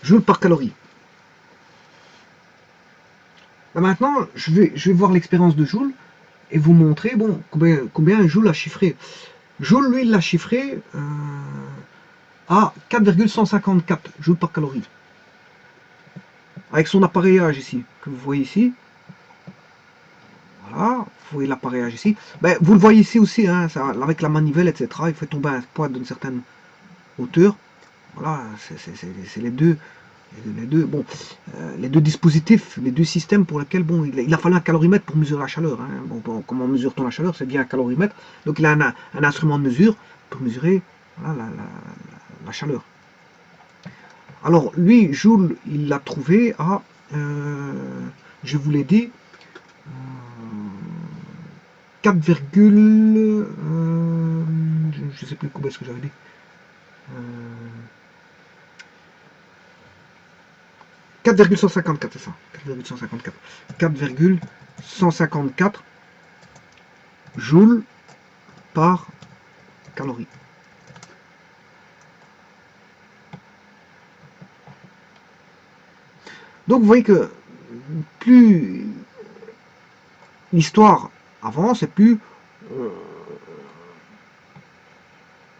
Joule par calorie. Là maintenant, je vais voir l'expérience de Joule et vous montrer bon, combien Joule a chiffré. Joule, lui, il l'a chiffré à 4,154 joules par calorie. Avec son appareillage ici, que vous voyez ici. Voilà, vous voyez l'appareillage ici. Ben, vous le voyez ici aussi, hein, ça, avec la manivelle, etc. Il fait tomber un poids d'une certaine hauteur. Voilà, c'est les deux. Bon, les deux dispositifs, les deux systèmes pour lesquels bon, il a fallu un calorimètre pour mesurer la chaleur. Hein. Bon, comment mesure-t-on la chaleur? C'est bien un calorimètre. Donc il a un instrument de mesure pour mesurer voilà, la chaleur. Alors lui, Joule, il l'a trouvé à, je vous l'ai dit, 4, je ne sais plus combien est-ce que j'avais dit. 4,154, c'est ça. 4,154. 4,154 joules par calorie. Donc vous voyez que plus l'histoire avance et plus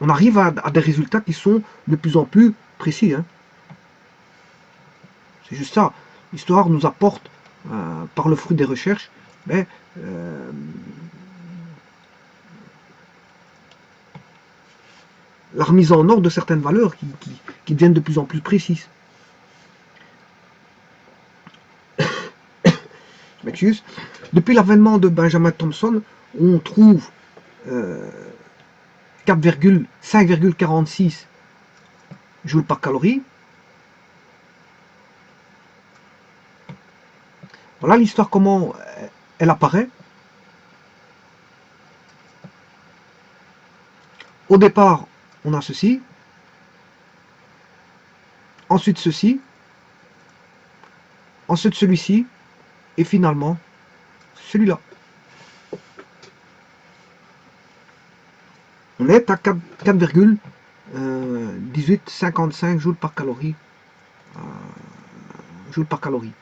on arrive à des résultats qui sont de plus en plus précis. Hein. C'est juste ça. L'histoire nous apporte, par le fruit des recherches, mais, la remise en ordre de certaines valeurs qui deviennent de plus en plus précises. Je m'excuse. Depuis l'avènement de Benjamin Thompson, on trouve 5,46 joules par calorie. Voilà l'histoire, comment elle apparaît. Au départ, on a ceci. Ensuite ceci. Ensuite celui-ci. Et finalement, celui-là. On est à 4,1855 joules par calorie. Joules par calorie.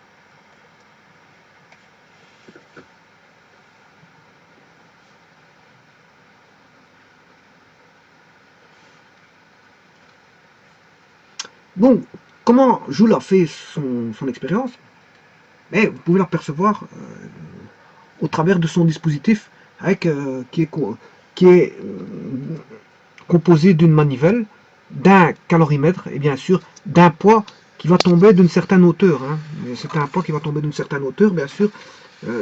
Donc, comment Joule a fait son expérience? Mais vous pouvez l'apercevoir au travers de son dispositif avec, qui est composé d'une manivelle, d'un calorimètre et bien sûr d'un poids qui va tomber d'une certaine hauteur. Hein. C'est un poids qui va tomber d'une certaine hauteur, bien sûr.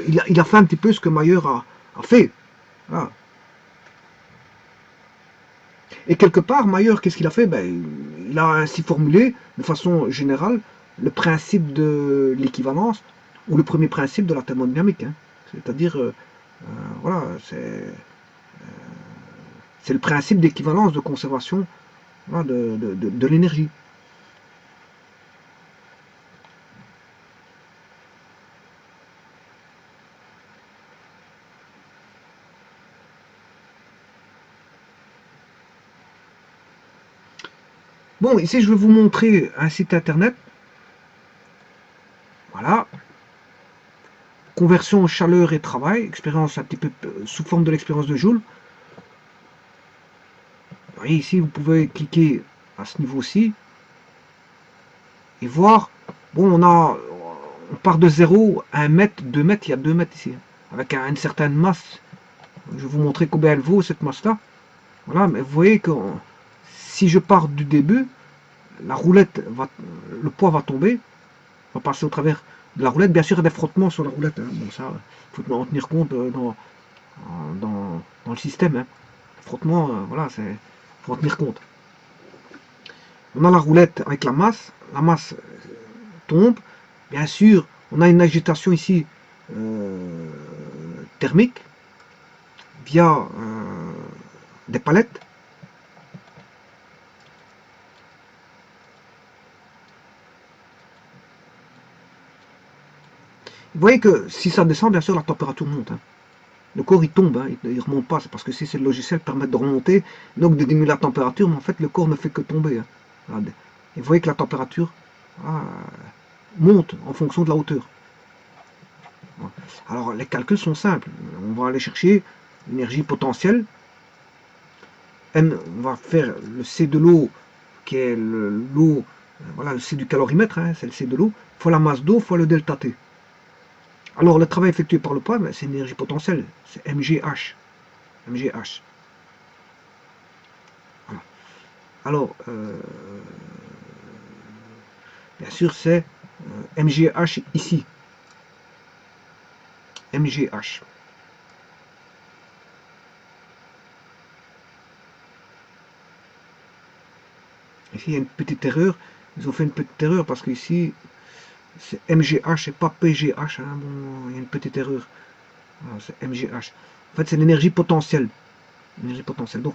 Il a fait un petit peu ce que Mayer a fait. Voilà. Et quelque part, Mayer, qu'est-ce qu'il a fait? Ben, il a ainsi formulé, de façon générale, le principe de l'équivalence, ou le premier principe de la thermodynamique. Hein. C'est-à-dire, voilà, c'est le principe d'équivalence de conservation, voilà, de l'énergie. Bon, ici, je vais vous montrer un site internet. Voilà. Conversion chaleur et travail, expérience un petit peu sous forme de l'expérience de Joule. Vous voyez ici, vous pouvez cliquer à ce niveau-ci et voir. Bon, on part de 0 à 1 mètre, 2 mètres, il y a 2 mètres ici, avec une certaine masse. Je vais vous montrer combien elle vaut cette masse-là. Voilà, mais vous voyez que si je pars du début, la roulette le poids va tomber, va passer au travers de la roulette. Bien sûr, il y a des frottements sur la roulette. Hein. Bon, ça, il faut en tenir compte dans le système. Hein. Le frottement, voilà, il faut en tenir compte. On a la roulette avec la masse tombe. Bien sûr, on a une agitation ici thermique via des palettes. Vous voyez que si ça descend, bien sûr, la température monte. Hein. Le corps, il tombe, hein, il ne remonte pas. C'est parce que si c'est le logiciel permet de remonter, donc de diminuer la température, mais en fait, le corps ne fait que tomber. Hein. Voilà. Et vous voyez que la température monte en fonction de la hauteur. Voilà. Alors, les calculs sont simples. On va aller chercher l'énergie potentielle. On va faire le C de l'eau, qui est l'eau, voilà, le C du calorimètre, hein, c'est le C de l'eau, fois la masse d'eau, fois le delta T. Alors, le travail effectué par le poids, ben, c'est l'énergie potentielle, c'est MGH. MGH. Voilà. Alors, bien sûr, c'est MGH ici. MGH. Ici, il y a une petite erreur. Ils ont fait une petite erreur parce qu'ici, c'est MGH et pas PGH. Hein. Bon, il y a une petite erreur. C'est MGH. En fait, c'est l'énergie potentielle. Énergie potentielle. Donc,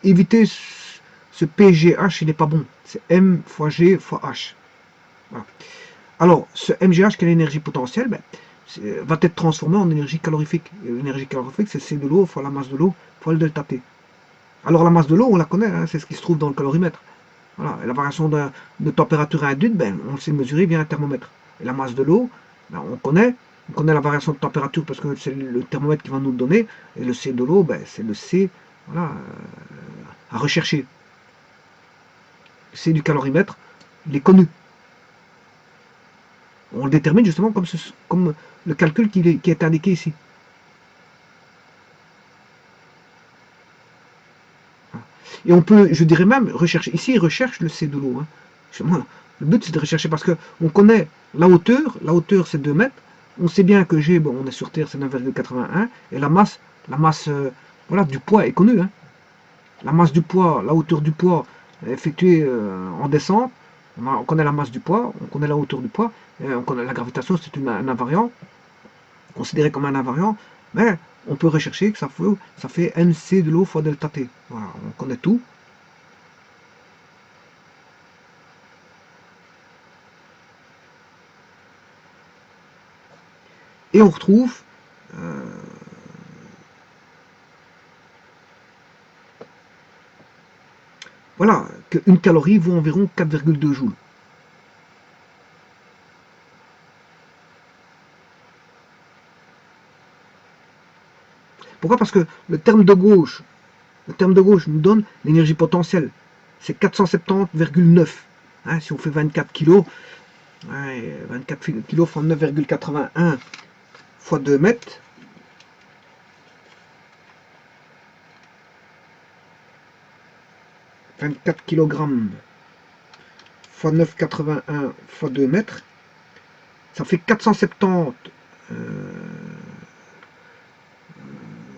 éviter ce PGH, il n'est pas bon. C'est M fois G fois H. Voilà. Alors, ce MGH, qui est l'énergie potentielle, ben, va être transformé en énergie calorifique. L'énergie calorifique, c'est C de l'eau fois la masse de l'eau fois le delta T. Alors, la masse de l'eau, on la connaît, hein, c'est ce qui se trouve dans le calorimètre. Voilà. Et la variation de température induite, ben, on le sait mesurer via un thermomètre. Et la masse de l'eau, ben, on connaît la variation de température parce que c'est le thermomètre qui va nous le donner. Et le C de l'eau, ben, c'est le C voilà, à rechercher. Le C du calorimètre, il est connu. On le détermine justement comme le calcul qui est indiqué ici. Et on peut, je dirais même, rechercher. Ici, il recherche le C de l'eau. Hein. Le but, c'est de rechercher parce qu'on connaît la hauteur. La hauteur, c'est 2 mètres. On sait bien que G, bon, on est sur Terre, c'est 9,81. Et la masse voilà, du poids est connue. Hein. La masse du poids, la hauteur du poids effectuée en descente. On connaît la masse du poids, on connaît la hauteur du poids. On connaît la gravitation, c'est un invariant. Considéré comme un invariant. Mais on peut rechercher que ça fait NC de l'eau fois delta T. Voilà, on connaît tout. Et on retrouve voilà, qu'une calorie vaut environ 4,2 joules. Pourquoi? Parce que le terme de gauche nous donne l'énergie potentielle. C'est 470,9. Hein, si on fait 24 kg, 24 kg fois 9,81 fois 2 mètres, 24 kg fois 9,81 fois 2 mètres, ça fait 470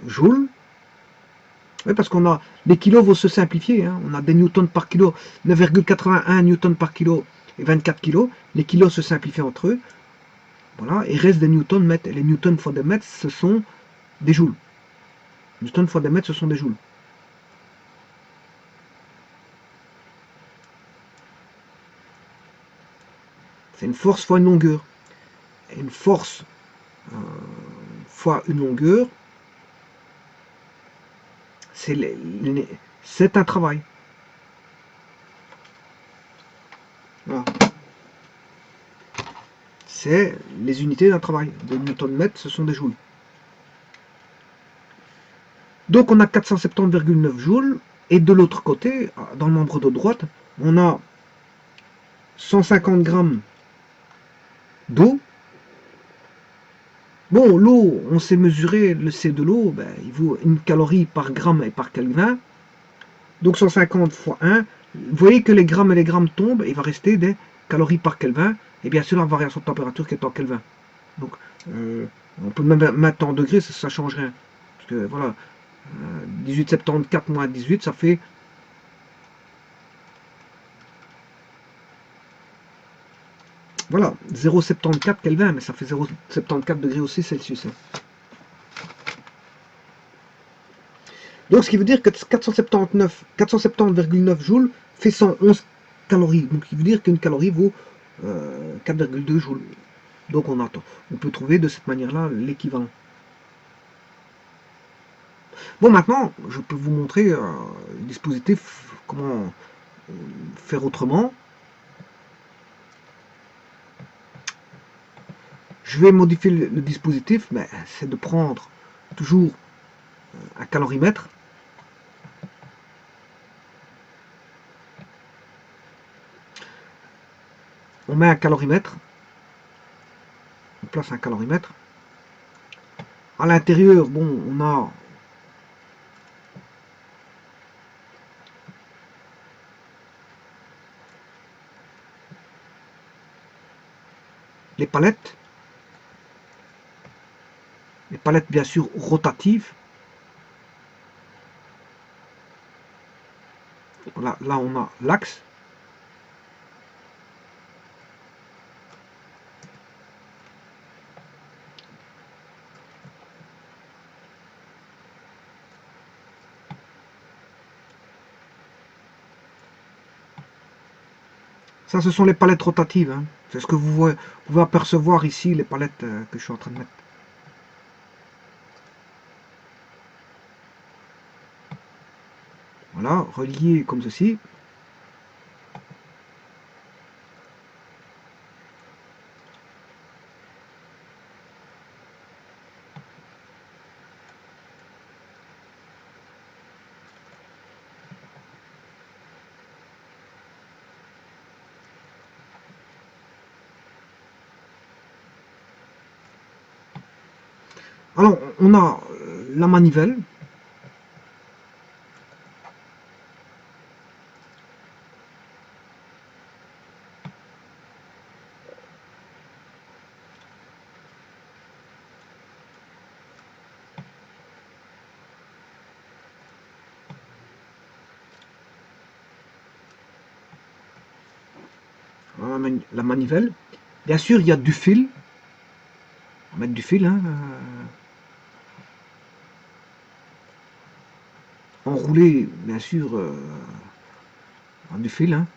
joules. Oui, parce qu'on a les kilos vont se simplifier. Hein. On a des newtons par kilo, 9,81 newtons par kilo et 24 kilos. Les kilos se simplifient entre eux. Voilà, et reste des newtons mètres. Et les newtons fois des mètres, ce sont des joules. Newtons fois des mètres, ce sont des joules. C'est une force fois une longueur. Et une force fois une longueur, c'est un travail. Voilà. C'est les unités d'un travail. Des newtons-mètres, ce sont des joules. Donc on a 470,9 joules. Et de l'autre côté, dans le membre de droite, on a 150 grammes d'eau. Bon, l'eau, on sait mesurer le C de l'eau, ben, il vaut une calorie par gramme et par Kelvin. Donc 150 fois 1. Vous voyez que les grammes et les grammes tombent, et il va rester des calories par Kelvin. Et bien sûr, la variation de température qui est en Kelvin. Donc, on peut même mettre en degrés, ça ne change rien. Parce que voilà, 18,74 moins 18, ça fait voilà, 0,74 Kelvin, mais ça fait 0,74 degrés aussi Celsius. Hein. Donc ce qui veut dire que 470,9 joules fait 111 calories. Donc il veut dire qu'une calorie vaut 4,2 joules. Donc on peut trouver de cette manière-là l'équivalent. Bon, maintenant, je peux vous montrer le dispositif, comment faire autrement. Je vais modifier le dispositif, mais c'est de prendre toujours un calorimètre. On met un calorimètre, on place un calorimètre. À l'intérieur, bon, on a les palettes bien sûr rotatives. Là on a l'axe. Ça, ce sont les palettes rotatives. Hein. C'est ce que vous pouvez apercevoir ici, les palettes que je suis en train de mettre. Voilà, reliées comme ceci. Alors, on a la manivelle. La manivelle. Bien sûr, il y a du fil. On va mettre du fil. Hein, enroulé, bien sûr, du fil. Hein.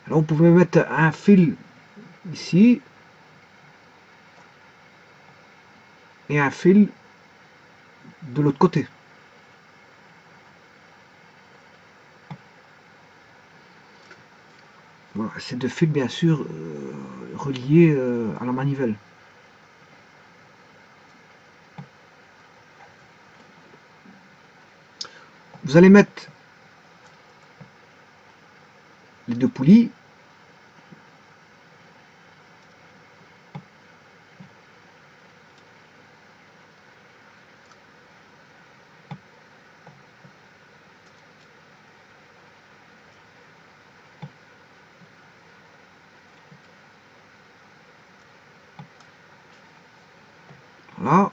Alors, on pouvait mettre un fil ici et un fil de l'autre côté. Voilà, ces deux fils, bien sûr, reliés à la manivelle. Vous allez mettre les deux poulies. Voilà.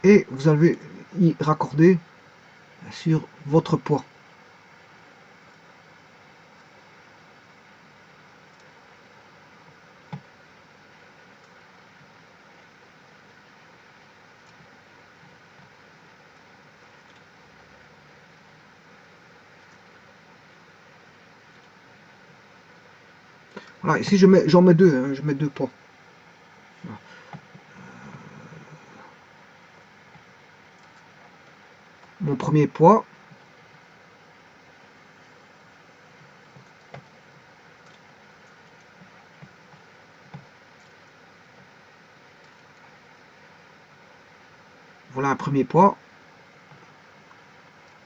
Et vous allez y raccorder bien sûr votre poids. Voilà, ici j'en mets deux, hein, je mets deux poids. Voilà. Mon premier poids. Voilà un premier poids.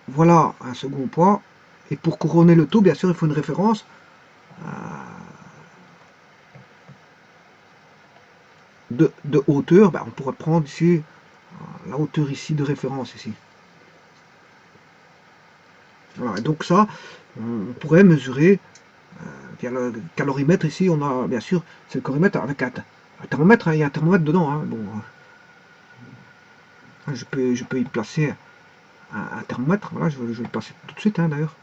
Voilà un second poids. Et pour couronner le tout, bien sûr, il faut une référence de hauteur. Ben, on pourrait prendre ici la hauteur ici de référence ici. Voilà, et donc ça, on pourrait mesurer via le calorimètre ici. On a bien sûr, c'est le calorimètre avec un thermomètre. Hein, il y a un thermomètre dedans. Hein, bon, je peux y placer un thermomètre. Voilà, je vais le placer tout de suite hein, d'ailleurs.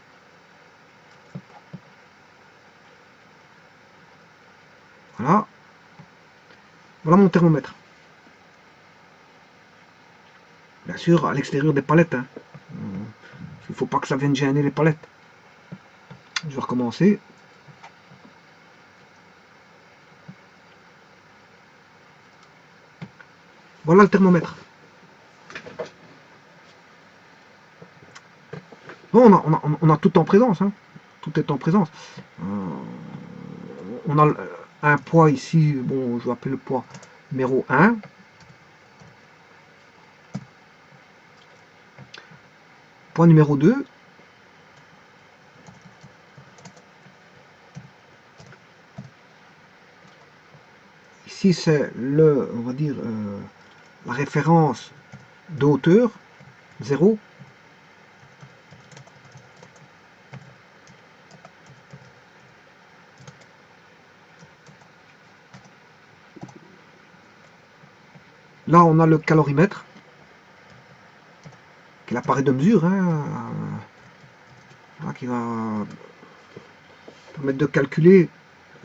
Voilà. Voilà mon thermomètre. Bien sûr, à l'extérieur des palettes. Hein. Il ne faut pas que ça vienne gêner les palettes. Je vais recommencer. Voilà le thermomètre. Bon, on a tout en présence. Hein. Tout est en présence. On a un poids ici. Bon, je vais appeler le poids numéro 1. Poids numéro 2. Ici, c'est on va dire, la référence de hauteur, 0. Là, on a le calorimètre, qui est l'appareil de mesure, hein, qui va permettre de calculer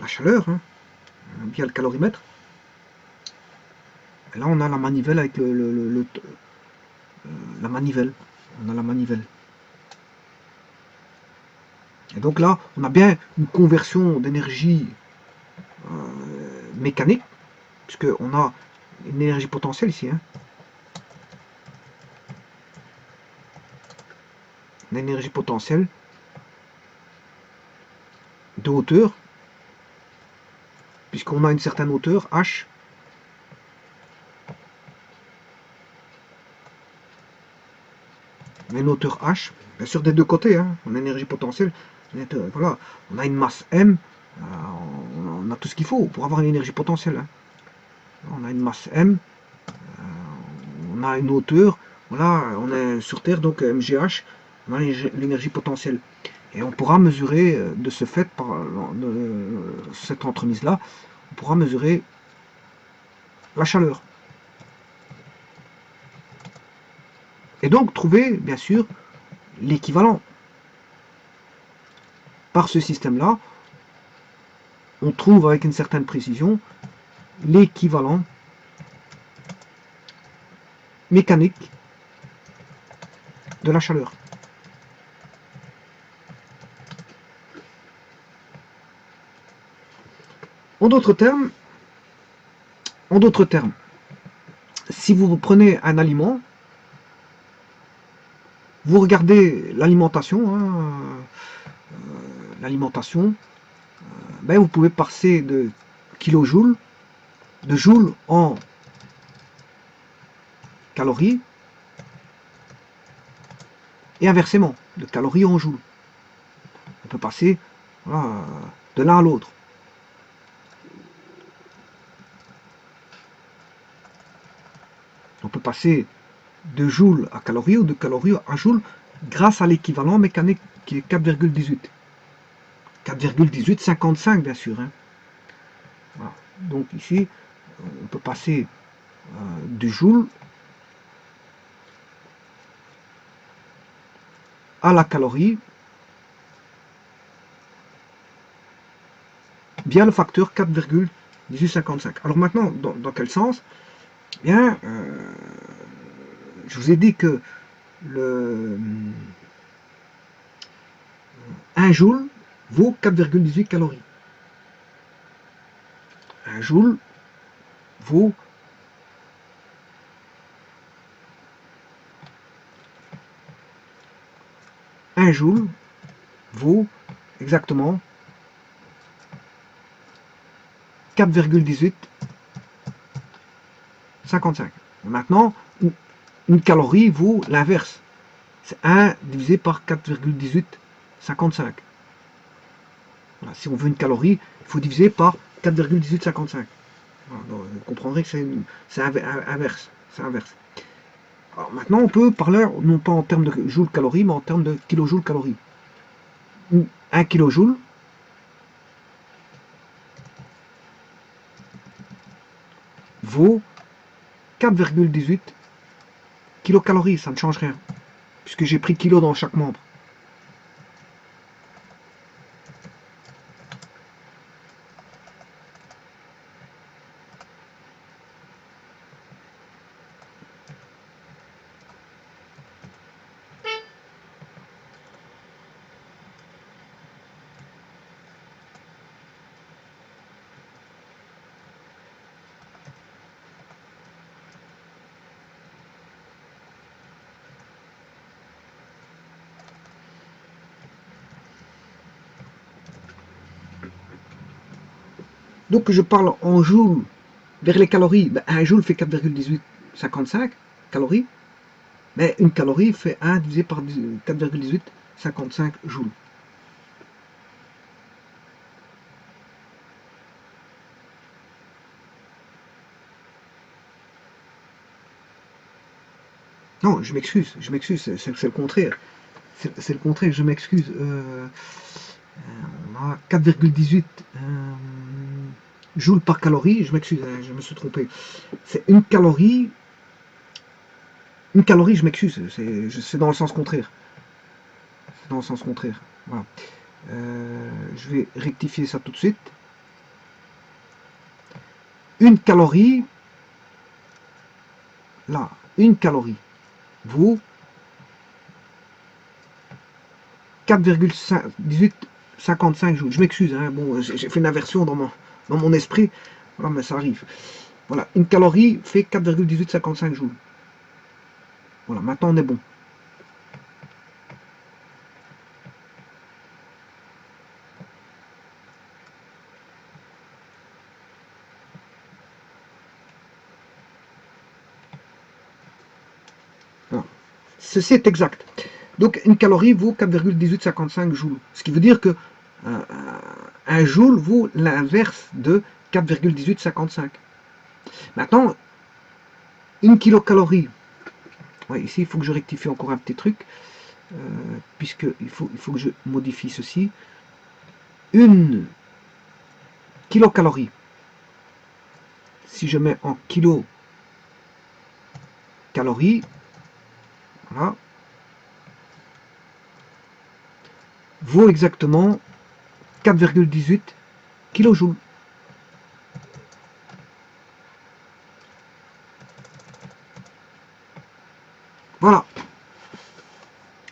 la chaleur, hein, via le calorimètre. Et là, on a la manivelle avec la manivelle. On a la manivelle. Et donc là, on a bien une conversion d'énergie mécanique, puisqu'on a une énergie potentielle ici. Hein. Une énergie potentielle de hauteur, puisqu'on a une certaine hauteur, H. On a une hauteur H, bien sûr des deux côtés, hein, on a une énergie potentielle, voilà, on a une masse M, on a tout ce qu'il faut pour avoir une énergie potentielle. Hein. On a une masse M, on a une hauteur, voilà, on est sur Terre, donc MGH, on a l'énergie potentielle. Et on pourra mesurer de ce fait, par cette entremise-là, on pourra mesurer la chaleur. Et donc trouver, bien sûr, l'équivalent. Par ce système-là, on trouve avec une certaine précision l'équivalent mécanique de la chaleur. En d'autres termes, si vous prenez un aliment, vous regardez l'alimentation, hein, ben vous pouvez passer de kilojoules, de joules en calories, et inversement, de calories en joules. On peut passer voilà, de l'un à l'autre. On peut passer de joules à calories ou de calories à joules grâce à l'équivalent mécanique qui est 4,18. 4,1855 bien sûr. Hein. Voilà. Donc ici, on peut passer du joule à la calorie via le facteur 4,1855. Alors maintenant, dans quel sens? Bien, je vous ai dit que le 1 joule vaut 4,18 calories. 1 joule vaut 1 joule vaut exactement 4,1855. Maintenant, une calorie vaut l'inverse. C'est 1 divisé par 4,1855. Voilà, si on veut une calorie, il faut diviser par 4,1855. Voilà, vous comprendrez que c'est inverse. C'est inverse. Alors maintenant, on peut parler non pas en termes de joule calorie, mais en termes de kilojoule calorie. 1 kilojoule vaut 4,18 kilocalories. Ça ne change rien, puisque j'ai pris kilo dans chaque membre. Donc je parle en joules vers les calories. Ben, 1 joule fait 4,1855 calories. Mais une calorie fait 1 divisé par 4,1855 joules. Non, je m'excuse, c'est le contraire. C'est le contraire, je m'excuse. On a 4,18 joules par calorie, je m'excuse, je me suis trompé. C'est une calorie, je m'excuse, c'est dans le sens contraire. C'est dans le sens contraire, voilà. Je vais rectifier ça tout de suite. Une calorie, là, une calorie vaut 4,1855 joules. Je m'excuse, hein, bon, j'ai fait une inversion dans mon esprit, voilà, mais ça arrive. Voilà, une calorie fait 4,1855 joules. Voilà, maintenant on est bon. Voilà. Ceci est exact. Donc une calorie vaut 4,1855 joules. Ce qui veut dire que un joule vaut l'inverse de 4,1855. Maintenant, une kilocalorie. Ouais, ici, il faut que je rectifie encore un petit truc, puisqu'il faut que je modifie ceci. Une kilocalorie, si je mets en kilocalories, voilà, vaut exactement 4,18 kilojoules. Voilà.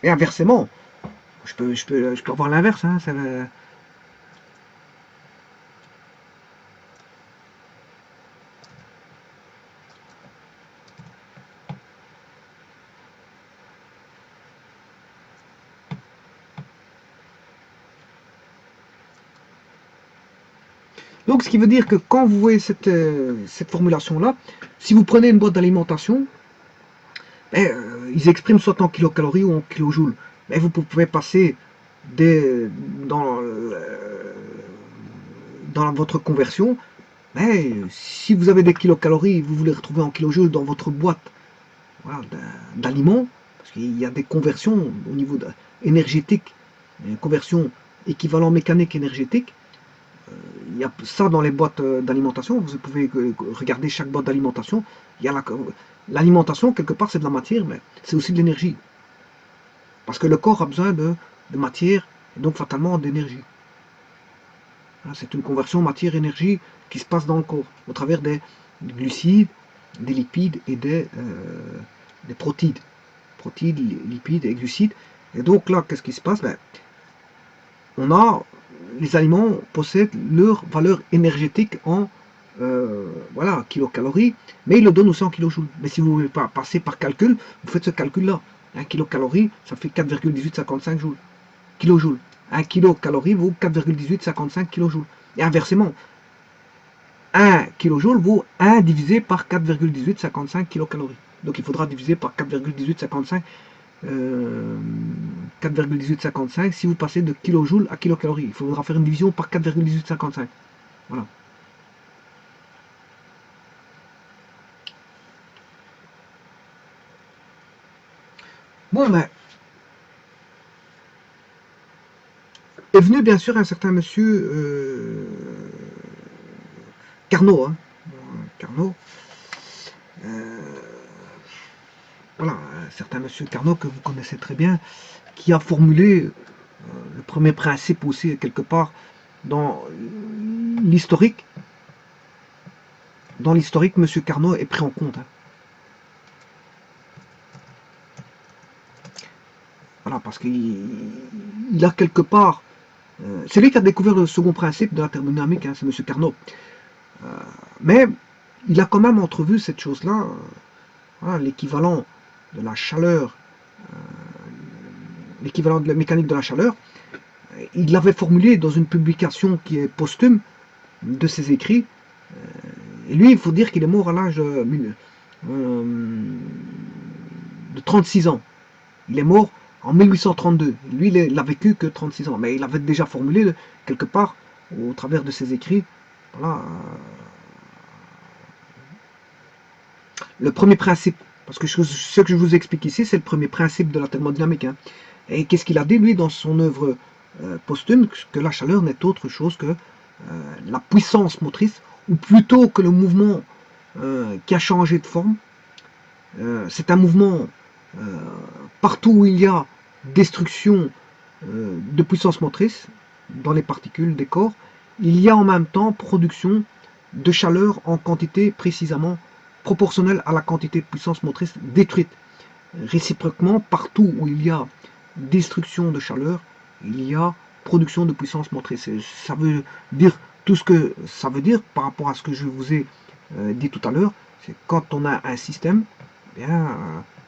Et inversement, je peux avoir l'inverse. Hein, Donc, ce qui veut dire que quand vous voyez cette formulation-là, si vous prenez une boîte d'alimentation, ils expriment soit en kilocalories ou en kilojoules. Mais vous pouvez passer dans votre conversion. Mais si vous avez des kilocalories, vous voulez retrouver en kilojoules dans votre boîte, voilà, d'aliments, parce qu'il y a des conversions au niveau énergétique, une conversion équivalent mécanique énergétique. Il y a ça dans les boîtes d'alimentation. Vous pouvez regarder chaque boîte d'alimentation. Il y a l'alimentation, quelque part, c'est de la matière, mais c'est aussi de l'énergie. Parce que le corps a besoin de matière, et donc fatalement d'énergie. C'est une conversion matière-énergie qui se passe dans le corps, au travers des glucides, des lipides et des protides. Protides, lipides et glucides. Et donc là, qu'est-ce qui se passe? Les aliments possèdent leur valeur énergétique en voilà, kilocalories, mais ils le donnent aussi en kilojoules. Mais si vous ne voulez pas passer par calcul, vous faites ce calcul-là. 1 kilocalorie, ça fait 4,1855 joules. Kilojoules. 1 kilocalorie vaut 4,1855 kilojoules. Et inversement, 1 kilojoule vaut 1 divisé par 4,1855 kilocalories. Donc il faudra diviser par 4,1855 4,1855 si vous passez de kilojoules à kilocalories. Il faudra faire une division par 4,1855. Voilà. Bon, mais est venu bien sûr un certain monsieur Carnot. Hein. Carnot. Voilà, un certain monsieur Carnot que vous connaissez très bien, qui a formulé le premier principe aussi quelque part dans l'historique. Dans l'historique, monsieur Carnot est pris en compte. Hein. Voilà, parce qu'il a quelque part... c'est lui qui a découvert le second principe de la thermodynamique, hein, c'est monsieur Carnot. Mais il a quand même entrevu cette chose-là, voilà, l'équivalent de la chaleur, l'équivalent de la mécanique de la chaleur. Il l'avait formulé dans une publication qui est posthume de ses écrits. Et lui, il faut dire qu'il est mort à l'âge de 36 ans. Il est mort en 1832. Lui, il n'a vécu que 36 ans. Mais il avait déjà formulé, quelque part, au travers de ses écrits, voilà, le premier principe. Parce que ce que je vous explique ici, c'est le premier principe de la thermodynamique. Hein. Et qu'est-ce qu'il a dit, lui, dans son œuvre posthume? Que la chaleur n'est autre chose que la puissance motrice, ou plutôt que le mouvement qui a changé de forme. C'est un mouvement partout où il y a destruction de puissance motrice dans les particules des corps, il y a en même temps production de chaleur en quantité précisément proportionnelle à la quantité de puissance motrice détruite. Réciproquement, partout où il y a destruction de chaleur, il y a production de puissance motrice. Et ça veut dire tout ce que ça veut dire par rapport à ce que je vous ai dit tout à l'heure. C'est quand on a un système, bien,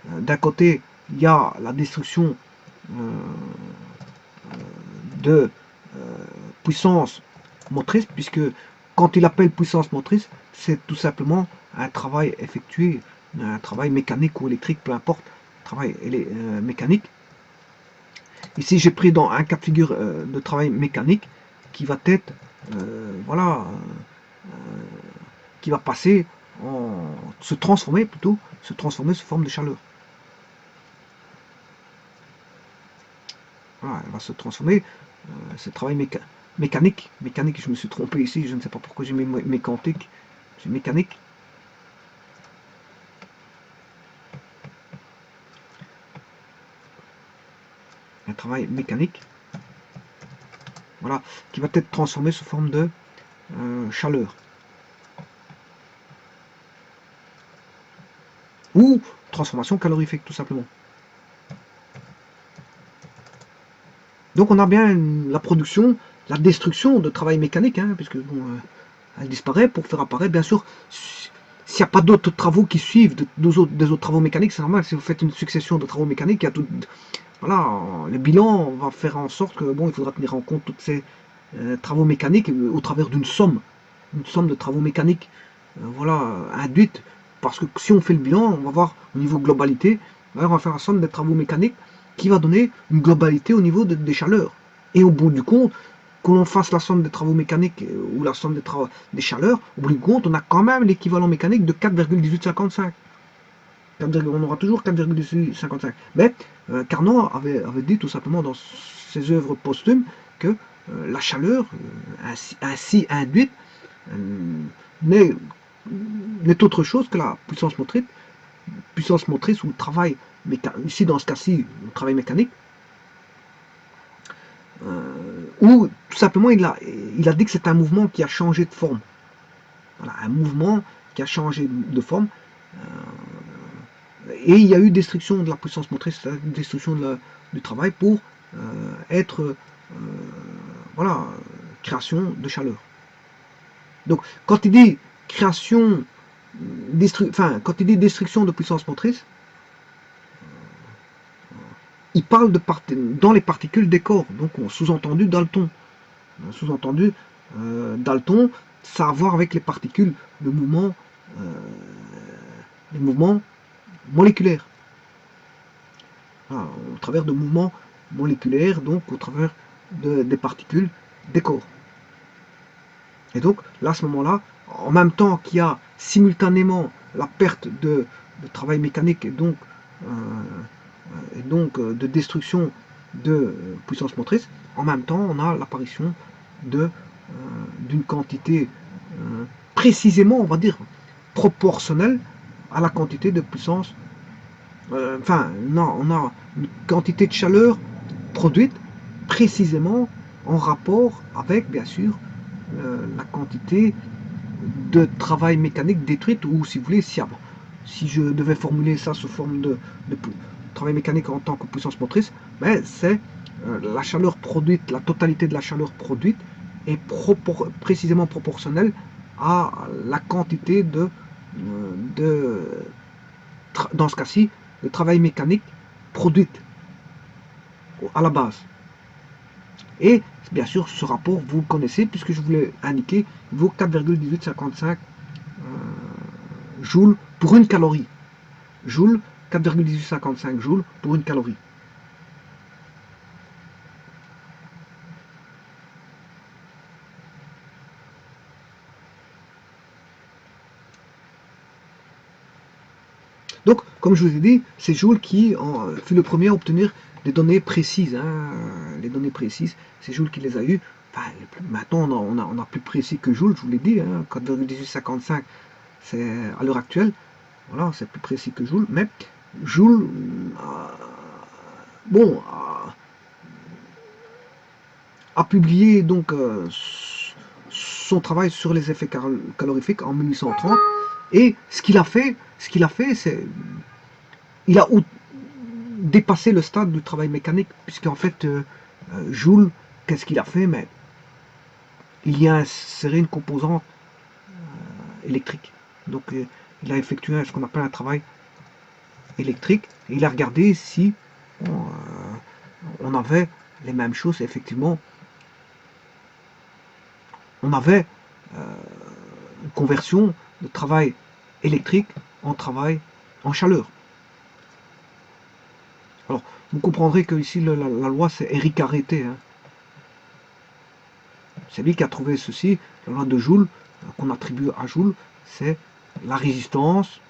d'un côté, il y a la destruction de puissance motrice, puisque quand il appelle puissance motrice, c'est tout simplement un travail effectué, un travail mécanique ou électrique, peu importe, travail mécanique. Ici, j'ai pris dans un cas de figure de travail mécanique qui va être, voilà, qui va passer se transformer plutôt, se transformer sous forme de chaleur. Voilà, elle va se transformer, ce travail mécanique, je me suis trompé ici, je ne sais pas pourquoi j'ai mis mécanique, c'est mécanique. Un travail mécanique, voilà, qui va être transformé sous forme de chaleur. Ou transformation calorifique, tout simplement. Donc on a bien la production, la destruction de travail mécanique, hein, puisque bon, elle disparaît pour faire apparaître, bien sûr, s'il n'y a pas d'autres travaux qui suivent, des autres travaux mécaniques, c'est normal, si vous faites une succession de travaux mécaniques, il y a tout, voilà, le bilan va faire en sorte que, bon, il faudra tenir en compte tous ces travaux mécaniques au travers d'une somme de travaux mécaniques, voilà, induite, parce que si on fait le bilan, on va voir au niveau globalité, on va faire la somme des travaux mécaniques, qui va donner une globalité au niveau des chaleurs. Et au bout du compte, que l'on fasse la somme des travaux mécaniques ou la somme des chaleurs, au bout du compte, on a quand même l'équivalent mécanique de 4,1855. On aura toujours 4,1855. Mais Carnot avait dit tout simplement dans ses œuvres posthumes que la chaleur ainsi induite n'est n'est autre chose que la puissance motrice ou le travail mécanique, ici dans ce cas-ci, le travail mécanique, où tout simplement il a dit que c'est un mouvement qui a changé de forme. Voilà, un mouvement qui a changé de forme. Et il y a eu destruction de la puissance motrice, destruction du travail pour être voilà, création de chaleur. Donc quand il dit création, quand il dit destruction de puissance motrice, il parle dans les particules des corps, donc sous-entendu Dalton. Sous-entendu Dalton, ça a à voir avec les particules de mouvement, les mouvements moléculaires. Voilà, au travers de mouvements moléculaires, donc au travers des particules des corps. Et donc là, à ce moment-là, en même temps qu'il y a simultanément la perte de travail mécanique et donc de destruction de puissance motrice, en même temps on a l'apparition d'une quantité précisément, on va dire, proportionnelle à la quantité de puissance, non, on a une quantité de chaleur produite précisément en rapport avec, bien sûr, la quantité de travail mécanique détruite, ou si vous voulez, si je devais formuler ça sous forme de travail mécanique en tant que puissance motrice, ben c'est la chaleur produite, la totalité de la chaleur produite est précisément proportionnelle à la quantité dans ce cas-ci, de travail mécanique produite à la base. Et bien sûr, ce rapport, vous le connaissez, puisque je vous l'ai indiqué, il vaut 4,1855 joules pour une calorie. Joule, 4,1855 joules pour une calorie. Donc, comme je vous ai dit, c'est Joule qui fut le premier à obtenir des données précises. Hein, les données précises, c'est Joule qui les a eues. Enfin, maintenant, on a plus précis que Joule, je vous l'ai dit. Hein, 4,1855, c'est à l'heure actuelle. Voilà, c'est plus précis que Joule. Mais Joule, bon, a publié donc son travail sur les effets calorifiques en 1830. Et ce qu'il a fait, c'est il a dépassé le stade du travail mécanique, puisqu'en fait, Joule, qu'est-ce qu'il a fait? Mais il y a inséré une composante électrique. Donc, il a effectué ce qu'on appelle un travail électrique. Et il a regardé si on avait les mêmes choses. Effectivement, on avait une conversion de travail électrique en travail en chaleur. Alors, vous comprendrez que ici la loi c'est Éric Arrêté. Hein. C'est lui qui a trouvé ceci, la loi de Joule, qu'on attribue à Joule, c'est la résistance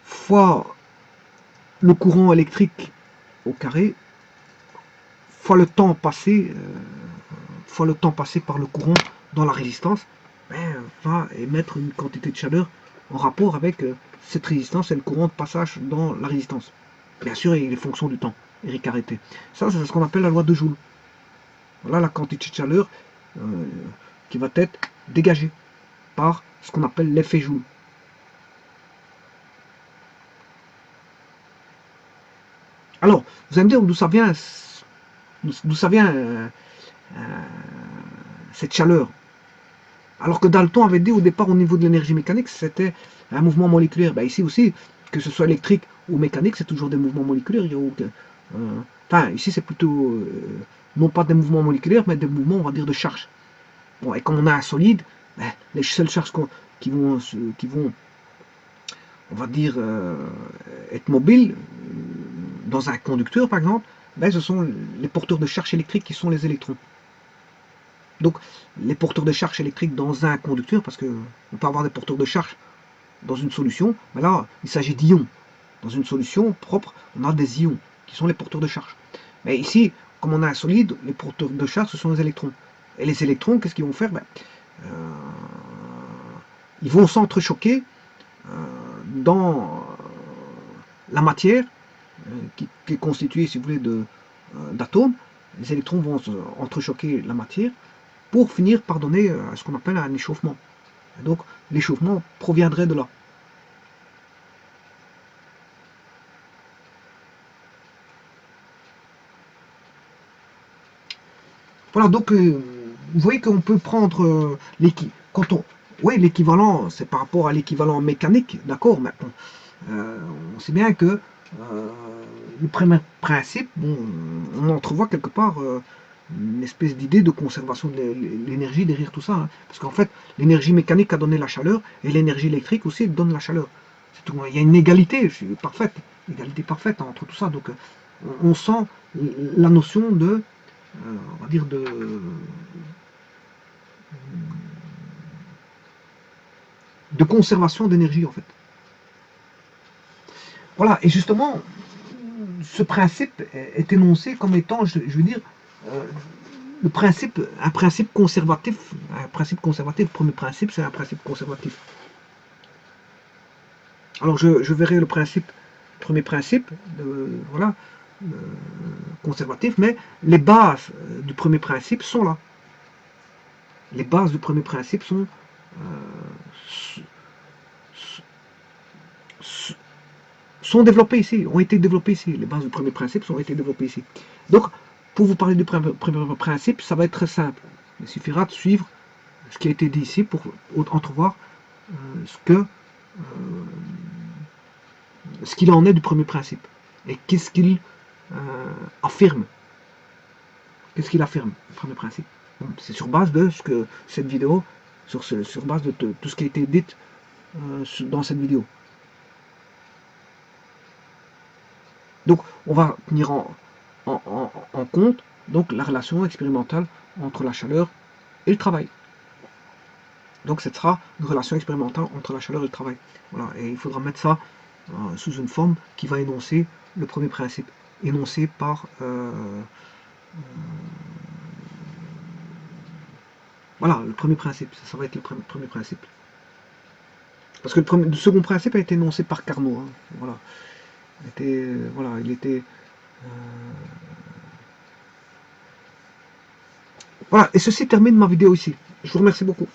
fois le courant électrique au carré fois le temps passé par le courant dans la résistance, va émettre une quantité de chaleur en rapport avec cette résistance et le courant de passage dans la résistance. Bien sûr, il est fonction du temps, Éric Arrêté. Ça, c'est ce qu'on appelle la loi de Joule. Voilà la quantité de chaleur qui va être dégagée par ce qu'on appelle l'effet Joule. Alors, vous allez me dire d'où ça vient, cette chaleur. Alors que Dalton avait dit au départ au niveau de l'énergie mécanique, c'était un mouvement moléculaire. Ben ici aussi, que ce soit électrique ou mécanique, c'est toujours des mouvements moléculaires. Enfin, ici c'est plutôt non pas des mouvements moléculaires, mais des mouvements, on va dire, de charge. Bon, et comme on a un solide, ben, les seules charges qui vont, on va dire, être mobiles dans un conducteur, par exemple, ben, ce sont les porteurs de charge électrique qui sont les électrons. Donc, les porteurs de charge électrique dans un conducteur, parce qu'on peut avoir des porteurs de charge dans une solution, mais là, il s'agit d'ions. Dans une solution propre, on a des ions, qui sont les porteurs de charge. Mais ici, comme on a un solide, les porteurs de charge, ce sont les électrons. Et les électrons, qu'est-ce qu'ils vont faire? ils vont s'entrechoquer dans la matière qui est constituée, si vous voulez, d'atomes. Les électrons vont entrechoquer la matière pour finir par donner ce qu'on appelle un échauffement. Et donc l'échauffement proviendrait de là. Voilà, donc vous voyez qu'on peut prendre l'équivalent, c'est par rapport à l'équivalent mécanique, d'accord, mais on sait bien que le premier principe, bon, on entrevoit quelque part une espèce d'idée de conservation de l'énergie derrière tout ça, hein. Parce qu'en fait, l'énergie mécanique a donné la chaleur, et l'énergie électrique aussi donne la chaleur. Tout. Il y a une égalité parfaite entre tout ça, donc on sent la notion on va dire de conservation d'énergie en fait. Voilà, et justement, ce principe est énoncé comme étant, je veux dire, un principe conservatif. Le premier principe, c'est un principe conservatif. Alors je verrai le premier principe, voilà, conservatif, mais les bases du premier principe sont là. Les bases du premier principe sont développées ici, ont été développées ici. Les bases du premier principe ont été développées ici. Donc, pour vous parler du premier principe, ça va être très simple. Il suffira de suivre ce qui a été dit ici pour entrevoir ce qu'il en est du premier principe. Et qu'est-ce qu'il affirme. Qu'est-ce qu'il affirme, le premier principe. C'est sur base de ce que cette vidéo, sur base de tout ce qui a été dit dans cette vidéo. Donc, on va tenir en compte donc la relation expérimentale entre la chaleur et le travail. Donc, ce sera une relation expérimentale entre la chaleur et le travail. Voilà, et il faudra mettre ça sous une forme qui va énoncer le premier principe, énoncé par voilà, le premier principe, ça va être le premier principe. Parce que le second principe a été énoncé par Carnot. Hein, voilà. Il était. Voilà, et ceci termine ma vidéo ici. Je vous remercie beaucoup.